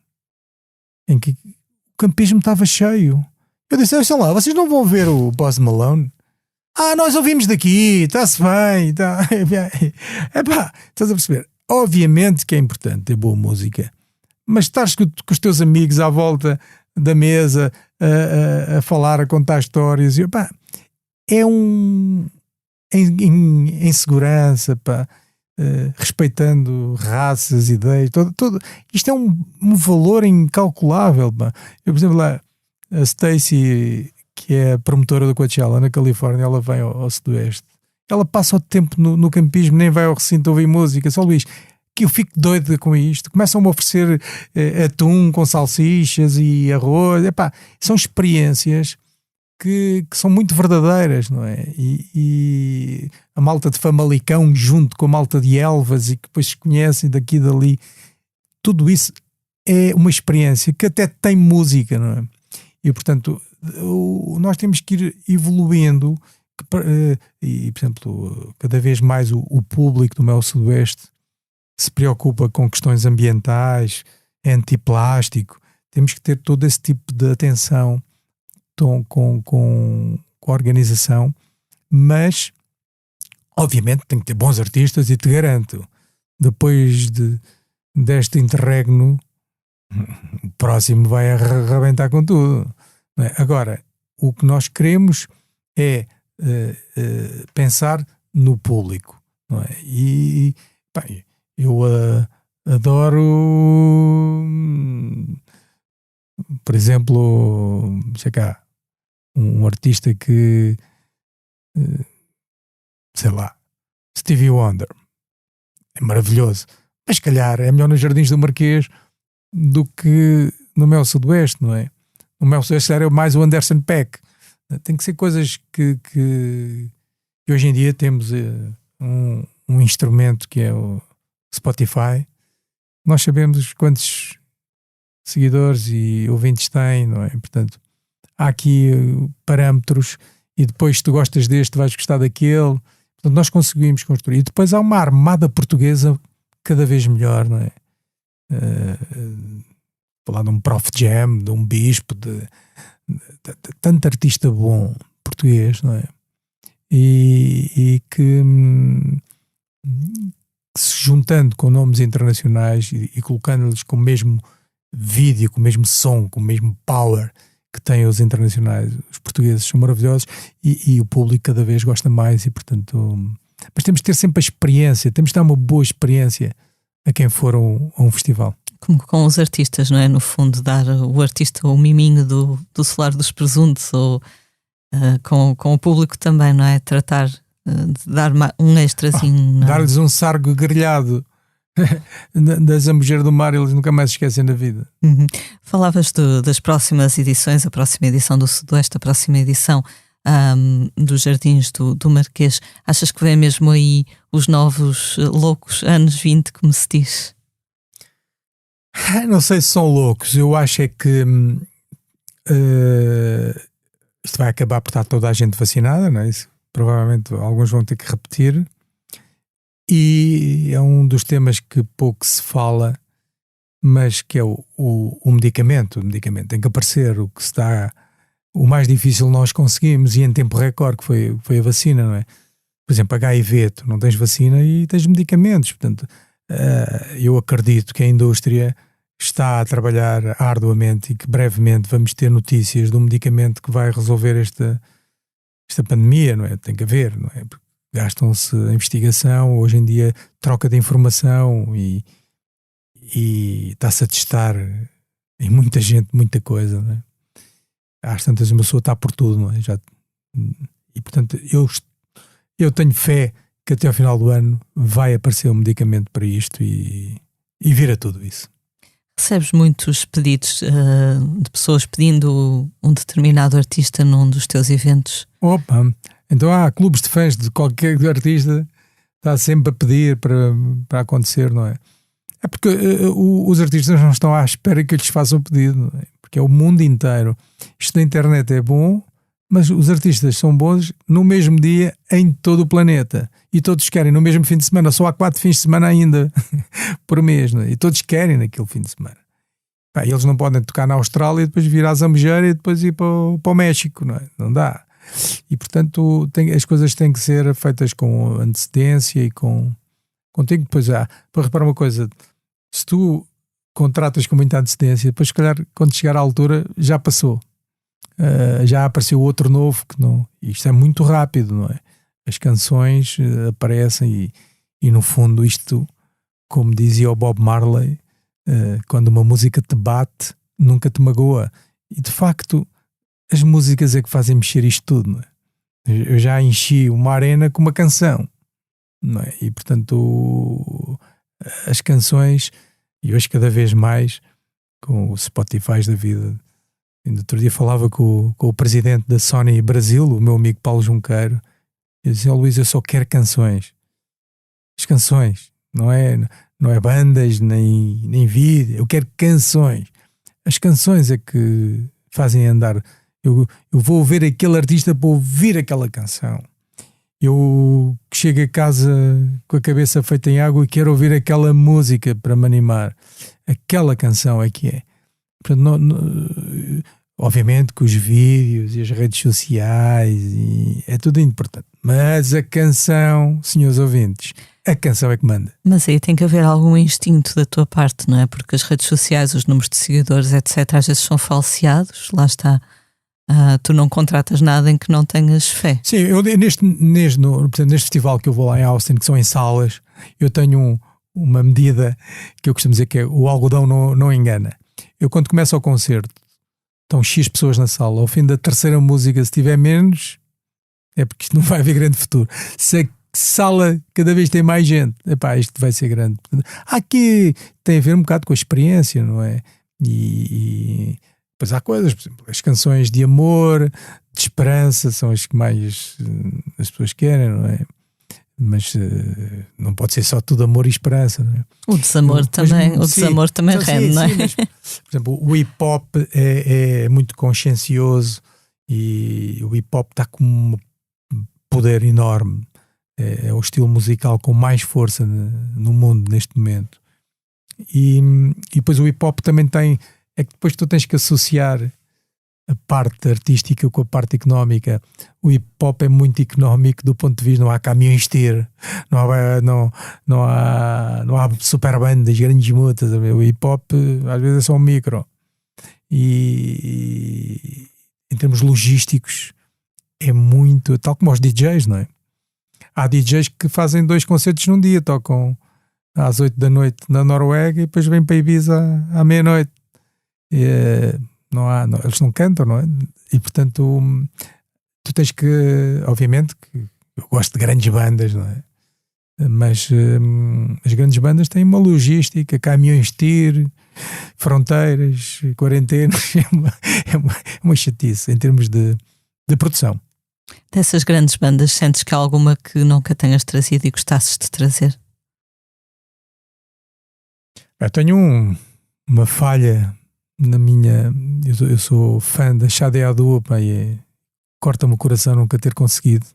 em que o campismo estava cheio. Eu disse: sei lá, vocês não vão ver o Post Malone? nós ouvimos daqui, está-se bem, tá. Epá, estás a perceber? Obviamente que é importante ter boa música, mas estares com os teus amigos à volta da mesa a falar, a contar histórias, epá, é em segurança, pá, respeitando raças, ideias, todo. Isto é um valor incalculável, pá. Eu, por exemplo, lá, a Stacy, que é a promotora do Coachella na Califórnia, ela vem ao Sudoeste, ela passa o tempo no campismo, nem vai ao recinto ouvir música. Só Luís, que eu fico doido com isto. Começam-me a oferecer atum com salsichas e arroz. Epá, são experiências que são muito verdadeiras, não é? E a malta de Famalicão junto com a malta de Elvas e que depois se conhecem daqui e dali, tudo isso é uma experiência que até tem música, não é? E portanto nós temos que ir evoluindo e, por exemplo, cada vez mais o público do Mel Sudoeste se preocupa com questões ambientais, antiplástico. Temos que ter todo esse tipo de atenção com a organização, mas obviamente tem que ter bons artistas e te garanto, depois deste interregno, o próximo vai arrebentar com tudo. Não é? Agora, o que nós queremos é pensar no público, não é? E pá, eu adoro, por exemplo, sei cá, um artista que, sei lá, Stevie Wonder, é maravilhoso, mas se calhar é melhor nos Jardins do Marquês do que no Mel Sudoeste, não é? No Mel Sudoeste era mais o Anderson .Paak. Tem que ser coisas que hoje em dia temos um instrumento que é o Spotify. Nós sabemos quantos seguidores e ouvintes tem, não é? Portanto, há aqui parâmetros e depois se tu gostas deste vais gostar daquele. Portanto, nós conseguimos construir. E depois há uma armada portuguesa cada vez melhor, não é? Falar de um Prof Jam, de um Bispo, de tanto artista bom português, não é? E que se juntando com nomes internacionais e colocando-lhes com o mesmo vídeo, com o mesmo som, com o mesmo power que têm os internacionais, os portugueses são maravilhosos e o público cada vez gosta mais e portanto, mas temos que ter sempre a experiência, temos que dar uma boa experiência a quem for a um festival. Como com os artistas, não é? No fundo, dar o artista o miminho do Solar dos Presuntos ou com o público também, não é? Tratar de dar um extrazinho. Dar-lhes um sargo grelhado da Zambujeira do Mar, eles nunca mais se esquecem da vida. Uhum. Falavas das próximas edições, a próxima edição do Sudoeste, a próxima edição dos Jardins do Marquês. Achas que vem mesmo aí os novos loucos anos 20, como se diz? Não sei se são loucos, eu acho é que isto vai acabar por estar toda a gente vacinada, não é? Isso, provavelmente alguns vão ter que repetir e é um dos temas que pouco se fala, mas que é o medicamento. O medicamento tem que aparecer, o que se dá, o mais difícil nós conseguimos e em tempo recorde, que foi a vacina, não é? Por exemplo, HIV, tu não tens vacina e tens medicamentos, portanto eu acredito que a indústria está a trabalhar arduamente e que brevemente vamos ter notícias de um medicamento que vai resolver esta pandemia, não é? Tem que haver, não é? Porque gastam-se a investigação, hoje em dia troca de informação e está-se a testar em muita gente, muita coisa, não é? Às tantas uma pessoa está por tudo, não é? E portanto eu tenho fé que até ao final do ano vai aparecer um medicamento para isto e vira tudo isso. Recebes muitos pedidos de pessoas pedindo um determinado artista num dos teus eventos? Opa, então há clubes de fãs de qualquer artista, está sempre a pedir para acontecer, não é? É porque os artistas não estão à espera que eu lhes faça o pedido, não é? Porque é o mundo inteiro. Isto da internet é bom, mas os artistas são bons no mesmo dia em todo o planeta. E todos querem no mesmo fim de semana. Só há 4 fins de semana ainda por mês. Não é? E todos querem naquele fim de semana. Pá, eles não podem tocar na Austrália e depois vir à Zambujeira e depois ir para o México. Não é? Não dá. E portanto as coisas têm que ser feitas com antecedência e com tempo. Depois para reparar uma coisa, se tu contratas com muita antecedência, depois se calhar quando chegar à altura já passou, já apareceu outro novo que não. Isto é muito rápido, não é? As canções aparecem e no fundo isto, como dizia o Bob Marley, quando uma música te bate nunca te magoa, e de facto as músicas é que fazem mexer isto tudo, não é? Eu já enchi uma arena com uma canção, não é? E portanto as canções, e hoje cada vez mais com o Spotify da vida. Ainda outro dia falava com o presidente da Sony Brasil, o meu amigo Paulo Junqueiro, e eu dizia: Luís, eu só quero canções. As canções, não é bandas nem vídeo, eu quero canções. As canções é que fazem andar. Eu vou ver aquele artista para ouvir aquela canção. Eu chego a casa com a cabeça feita em água e quero ouvir aquela música para me animar. Aquela canção é que é. Portanto, obviamente que os vídeos e as redes sociais é tudo importante. Mas a canção, senhores ouvintes, a canção é que manda. Mas aí tem que haver algum instinto da tua parte, não é? Porque as redes sociais, os números de seguidores, etc., às vezes são falseados. Lá está. Tu não contratas nada em que não tenhas fé. Sim, eu neste festival que eu vou lá em Austin, que são em salas, eu tenho uma medida que eu costumo dizer que é: o algodão não engana. Eu quando começo o concerto, estão X pessoas na sala, ao fim da terceira música, se tiver menos, é porque isto não vai haver grande futuro. Se a sala cada vez tem mais gente, isto vai ser grande. Aqui tem a ver um bocado com a experiência, não é? E depois há coisas, por exemplo, as canções de amor, de esperança, são as que mais as pessoas querem, não é? Mas não pode ser só tudo amor e esperança, não é? O desamor também rende, não é? Sim, mas, por exemplo, o hip-hop é muito consciencioso e o hip-hop está com um poder enorme. É o estilo musical com mais força no mundo neste momento. E depois o hip-hop também tem... É que depois tu tens que associar a parte artística com a parte económica. O hip-hop é muito económico do ponto de vista, não há caminhões ter, não há super bandas, grandes multas. O hip-hop às vezes é só um micro. E em termos logísticos é muito, tal como os DJs, não é? Há DJs que fazem 2 concertos num dia, tocam às 8 da noite na Noruega e depois vêm para Ibiza à meia-noite. Eles não cantam, não é? E portanto tu tens que, obviamente que eu gosto de grandes bandas, não é? Mas as grandes bandas têm uma logística, caminhões de tiro, fronteiras, quarentenas, é uma chatice em termos de produção. Dessas grandes bandas, sentes que há alguma que nunca tenhas trazido e gostasses de trazer? Eu tenho uma falha na minha... Eu sou fã da Xade Adu, corta-me o coração nunca ter conseguido.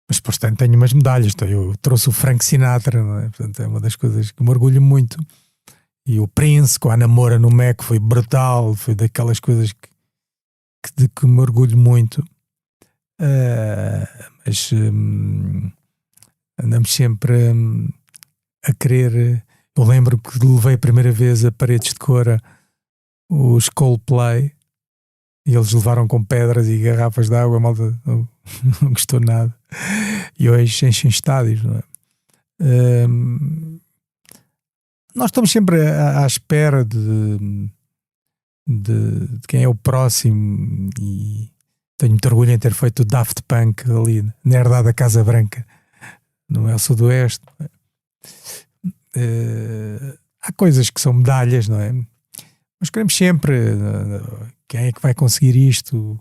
Mas portanto tenho umas medalhas. Eu trouxe o Frank Sinatra, não é? Portanto, é uma das coisas que me orgulho muito. E o Prince com a Namora no Mac foi brutal, foi daquelas coisas de que me orgulho muito. Mas andamos sempre a querer. Eu lembro que levei a primeira vez a Paredes de Cora os Coldplay e eles levaram com pedras e garrafas de água, a malta não gostou nada. E hoje enchem estádios, não é? Nós estamos sempre à espera de quem é o próximo, e tenho muito orgulho em ter feito o Daft Punk ali na herdade da Casa Branca, no El Sudoeste. Há coisas que são medalhas, não é? Mas queremos sempre quem é que vai conseguir isto.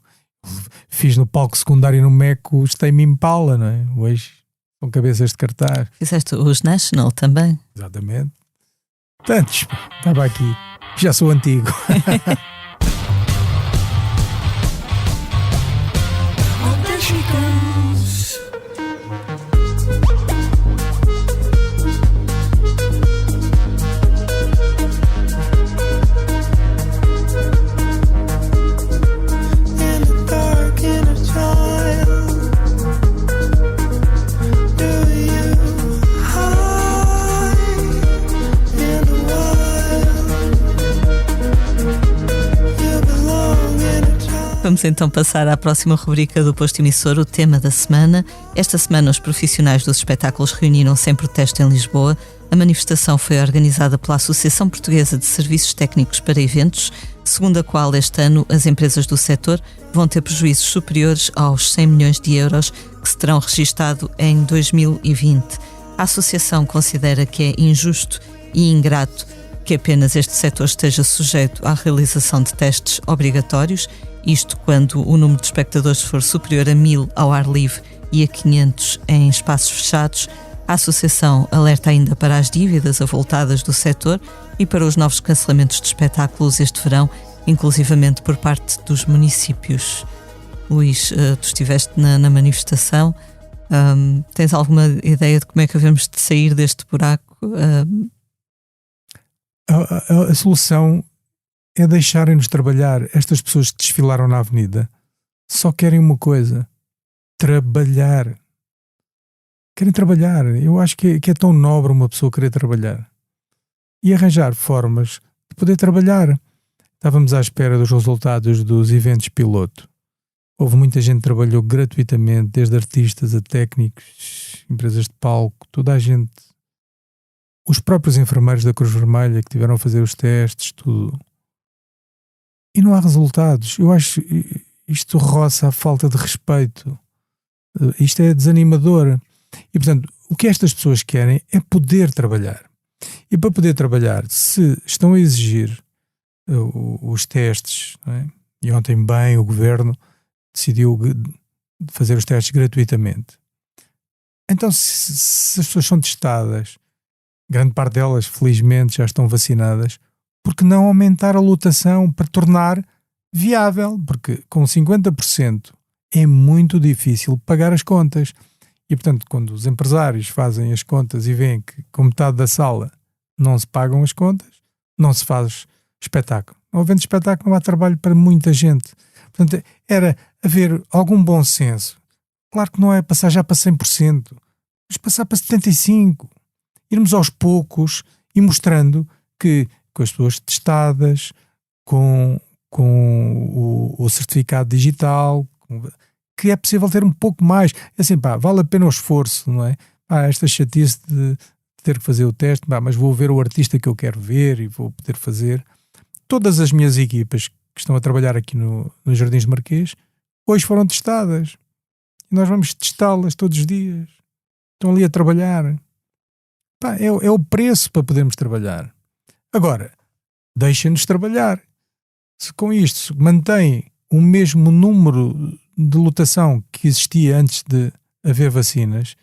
Fiz no palco secundário no Meco os Tame Impala, não é? Hoje são cabeças de cartaz. Fizeste os National também? Exatamente. Tantos, estava aqui, já sou antigo. In the dark, in a Vamos então passar à próxima rubrica do Posto Emissor, o tema da semana. Esta semana os profissionais dos espetáculos reuniram-se em protesto em Lisboa. A manifestação foi organizada pela Associação Portuguesa de Serviços Técnicos para Eventos, segundo a qual este ano as empresas do setor vão ter prejuízos superiores aos 100 milhões de euros que se terão registado em 2020. A associação considera que é injusto e ingrato que apenas este setor esteja sujeito à realização de testes obrigatórios, isto quando o número de espectadores for superior a 1000 ao ar livre e a 500 em espaços fechados. A associação alerta ainda para as dívidas avultadas do setor e para os novos cancelamentos de espetáculos este verão, inclusivamente por parte dos municípios. Luís, tu estiveste na manifestação. Tens alguma ideia de como é que havemos de sair deste buraco? A solução é deixarem-nos trabalhar. Estas pessoas que desfilaram na avenida só querem uma coisa: trabalhar. Querem trabalhar. Eu acho que é tão nobre uma pessoa querer trabalhar e arranjar formas de poder trabalhar. Estávamos à espera dos resultados dos eventos piloto. Houve muita gente que trabalhou gratuitamente, desde artistas a técnicos, empresas de palco, toda a gente. Os próprios enfermeiros da Cruz Vermelha que tiveram a fazer os testes, tudo. E não há resultados. Eu acho que isto roça a falta de respeito. Isto é desanimador. E, portanto, o que estas pessoas querem é poder trabalhar. E para poder trabalhar, se estão a exigir os testes, não é? E ontem bem o Governo decidiu fazer os testes gratuitamente. Então, se as pessoas são testadas, grande parte delas, felizmente, já estão vacinadas, por que não aumentar a lotação para tornar viável? Porque com 50% é muito difícil pagar as contas. E, portanto, quando os empresários fazem as contas e veem que com metade da sala não se pagam as contas, não se faz espetáculo. Não havendo espetáculo, não há trabalho para muita gente. Portanto, era haver algum bom senso. Claro que não é passar já para 100%, mas passar para 75%. Irmos aos poucos e mostrando que com as pessoas testadas, com o certificado digital, que é possível ter um pouco mais. É assim, vale a pena o esforço, não é? Esta chatice de ter que fazer o teste, mas vou ver o artista que eu quero ver e vou poder fazer. Todas as minhas equipas que estão a trabalhar aqui no Jardins de Marquês, hoje foram testadas. E nós vamos testá-las todos os dias. Estão ali a trabalhar. É o preço para podermos trabalhar. Agora, deixem-nos trabalhar. Se com isto se mantém o mesmo número de lotação que existia antes de haver vacinas,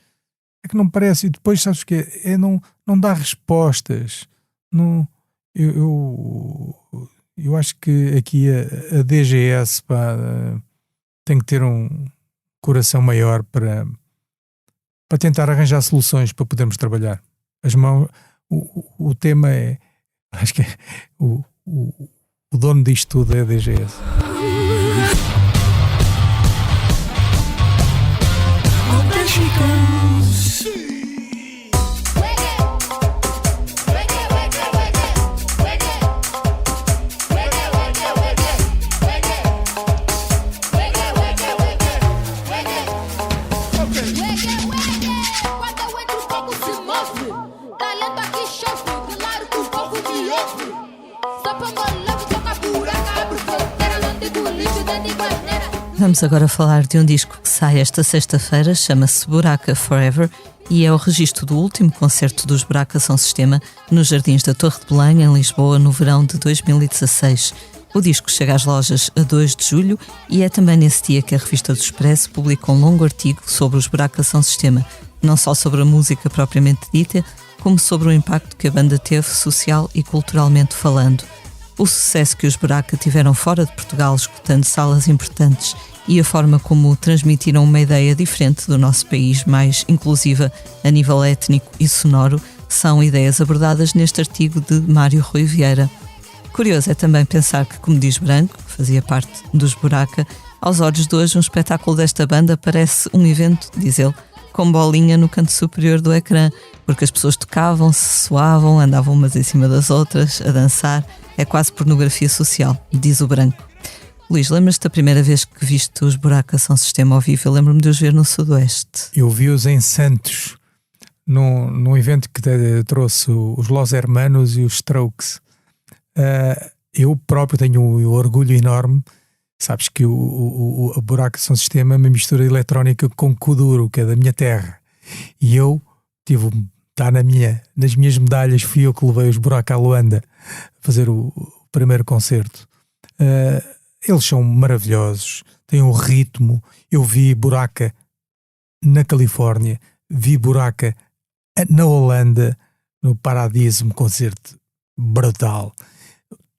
é que não parece. E depois, sabes o que é? Não dá respostas. Não, eu acho que aqui a DGS tem que ter um coração maior para tentar arranjar soluções para podermos trabalhar. O tema é, acho que é, o dono disto tudo é a DGS. Vamos agora falar de um disco que sai esta sexta-feira, chama-se Buraca Forever e é o registro do último concerto dos Buraca São Sistema nos Jardins da Torre de Belém, em Lisboa, no verão de 2016. O disco chega às lojas a 2 de julho e é também nesse dia que a revista do Expresso publica um longo artigo sobre os Buraca São Sistema, não só sobre a música propriamente dita, como sobre o impacto que a banda teve social e culturalmente falando. O sucesso que os Buraca tiveram fora de Portugal, escutando salas importantes, e a forma como transmitiram uma ideia diferente do nosso país, mais inclusiva a nível étnico e sonoro, são ideias abordadas neste artigo de Mário Rui Vieira. Curioso é também pensar que, como diz Branco, que fazia parte dos Buraca, aos olhos de hoje um espetáculo desta banda parece um evento, diz ele, com bolinha no canto superior do ecrã, porque as pessoas tocavam, se suavam, andavam umas em cima das outras, a dançar. É quase pornografia social, diz o Branco. Luís, lembras-te da primeira vez que viste os Buraca São Sistema ao vivo? Eu lembro-me de os ver no Sudoeste. Eu vi-os em Santos, num evento que trouxe os Los Hermanos e os Strokes. Eu próprio tenho um orgulho enorme. Sabes que o Buraca São Sistema é uma mistura eletrónica com Kuduro, que é da minha terra. E eu está nas minhas medalhas, fui eu que levei os Buraca a Luanda a fazer o primeiro concerto. Eles são maravilhosos, têm um ritmo. Eu vi Buraca na Califórnia, vi Buraca na Holanda, no Paradiso, um concerto brutal.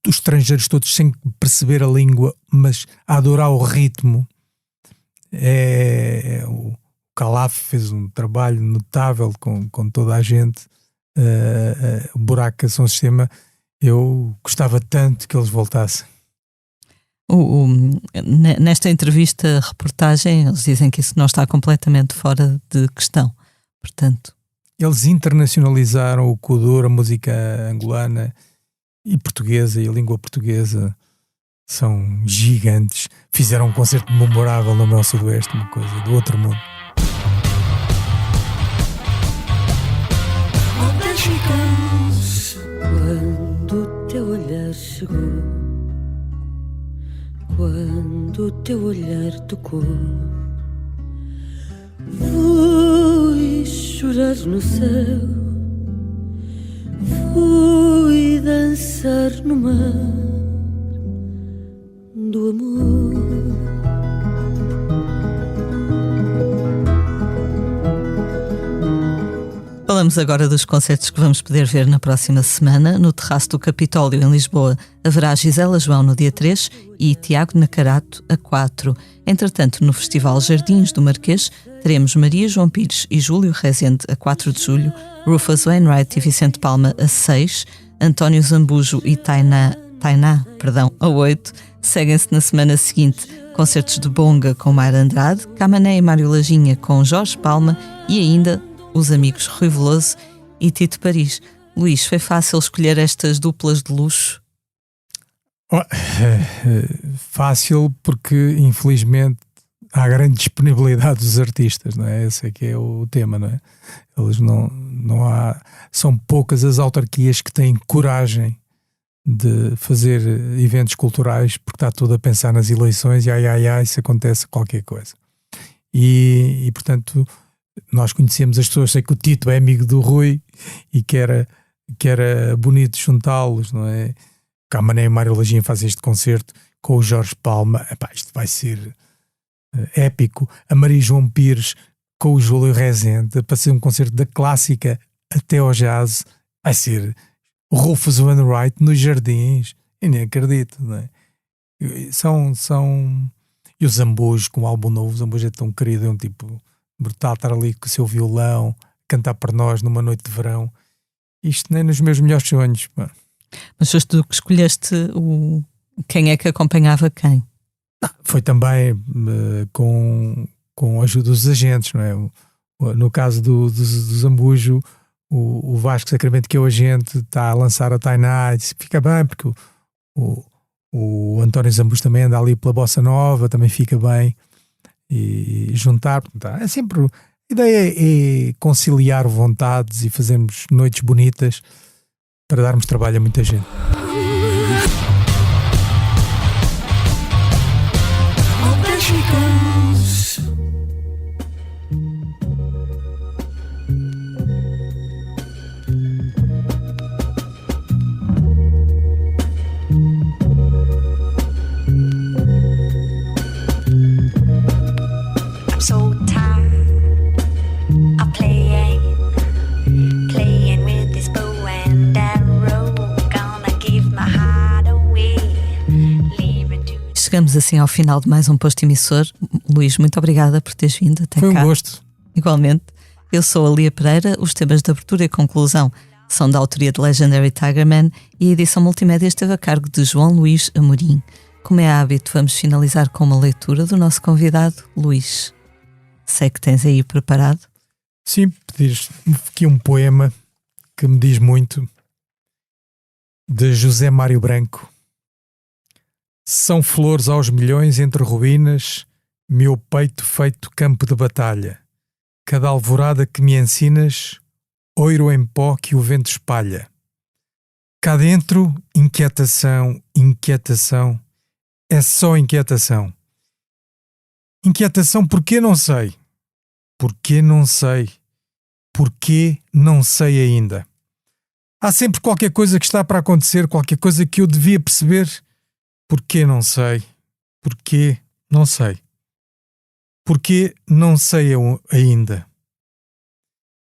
Os estrangeiros todos sem perceber a língua, mas a adorar o ritmo. O Calaf fez um trabalho notável com toda a gente. O Buraca São Sistema, eu gostava tanto que eles voltassem. Nesta entrevista, reportagem, eles dizem que isso não está completamente fora de questão. Portanto, eles internacionalizaram o Kuduro, a música angolana e portuguesa, e a língua portuguesa são gigantes. Fizeram um concerto memorável no meu Sudoeste, uma coisa do outro mundo. Quando o teu olhar chegou, quando o teu olhar tocou, fui chorar no céu, fui dançar no mar do amor. Falamos agora dos concertos que vamos poder ver na próxima semana. No Terraço do Capitólio, em Lisboa, haverá Gisela João no dia 3 e Tiago Nacarato a 4. Entretanto, no Festival Jardins do Marquês, teremos Maria João Pires e Júlio Rezende a 4 de julho, Rufus Wainwright e Vicente Palma a 6, António Zambujo e Tainá a 8. Seguem-se na semana seguinte concertos de Bonga com Mayra Andrade, Camané e Mário Lajinha com Jorge Palma e ainda os amigos Rui Veloso e Tito Paris. Luís, foi fácil escolher estas duplas de luxo? Fácil, porque infelizmente há grande disponibilidade dos artistas, não é? Esse é que é o tema, não é? Eles não há, são poucas as autarquias que têm coragem de fazer eventos culturais, porque está tudo a pensar nas eleições e se acontece qualquer coisa. E portanto, nós conhecemos as pessoas, sei que o Tito é amigo do Rui e que era bonito juntá-los, não é? Camané e Mário Lajinha fazem este concerto com o Jorge Palma. Epá, isto vai ser épico. A Maria João Pires com o Júlio Rezende para ser um concerto da clássica até ao jazz. Vai ser o Rufus Wainwright nos Jardins. Eu nem acredito, não é? E o Zambujo com o álbum novo. O Zambujo é tão querido, é um tipo brutal, estar ali com o seu violão, cantar para nós numa noite de verão. Isto nem nos meus melhores sonhos. Mano. Mas foste tu que escolheste quem é que acompanhava quem? Foi também com a ajuda dos agentes, não é? No caso do Zambujo, o Vasco Sacramento, que é o agente, está a lançar a Tainá, e disse que fica bem, porque o António Zambujo também anda ali pela Bossa Nova, também fica bem. E juntar, é sempre a ideia é conciliar vontades e fazermos noites bonitas para darmos trabalho a muita gente. Chegamos assim ao final de mais um posto emissor. Luís, muito obrigada por teres vindo até cá. Foi um gosto. Igualmente. Eu sou a Lia Pereira. Os temas de abertura e conclusão são da autoria de Legendary Tigerman e a edição multimédia esteve a cargo de João Luís Amorim. Como é hábito, vamos finalizar com uma leitura do nosso convidado, Luís. Sei que tens aí preparado. Sim, pedires aqui um poema que me diz muito, de José Mário Branco. São flores aos milhões entre ruínas, meu peito feito campo de batalha. Cada alvorada que me ensinas, oiro em pó que o vento espalha. Cá dentro, inquietação, inquietação, é só inquietação. Inquietação porquê não sei? Porquê não sei? Porquê não sei ainda? Há sempre qualquer coisa que está para acontecer, qualquer coisa que eu devia perceber. Porquê não sei? Porquê não sei? Porquê não sei ainda?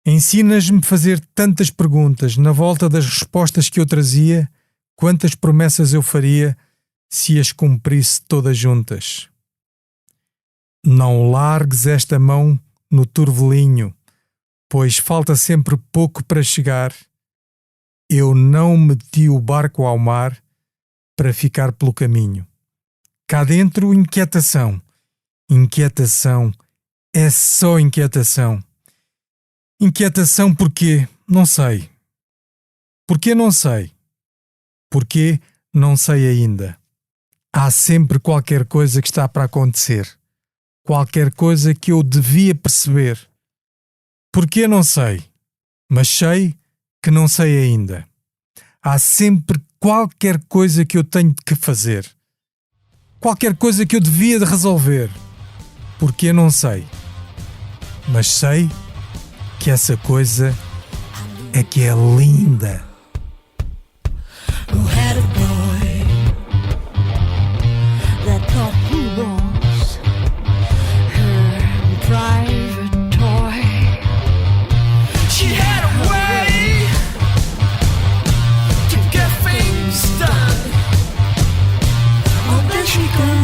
Ensinas-me a fazer tantas perguntas na volta das respostas que eu trazia, quantas promessas eu faria se as cumprisse todas juntas. Não largues esta mão no turvelinho, pois falta sempre pouco para chegar. Eu não meti o barco ao mar para ficar pelo caminho. Cá dentro, inquietação. Inquietação. É só inquietação. Inquietação porquê? Não sei. Porquê não sei? Porquê não sei ainda? Há sempre qualquer coisa que está para acontecer. Qualquer coisa que eu devia perceber. Porquê não sei? Mas sei que não sei ainda. Há sempre qualquer coisa que eu tenho que fazer. Qualquer coisa que eu devia de resolver. Porquê não sei? Mas sei que essa coisa é que é linda. Who had a boy that thought he was her private toy. She had a way to get things done. Oh, then she goes.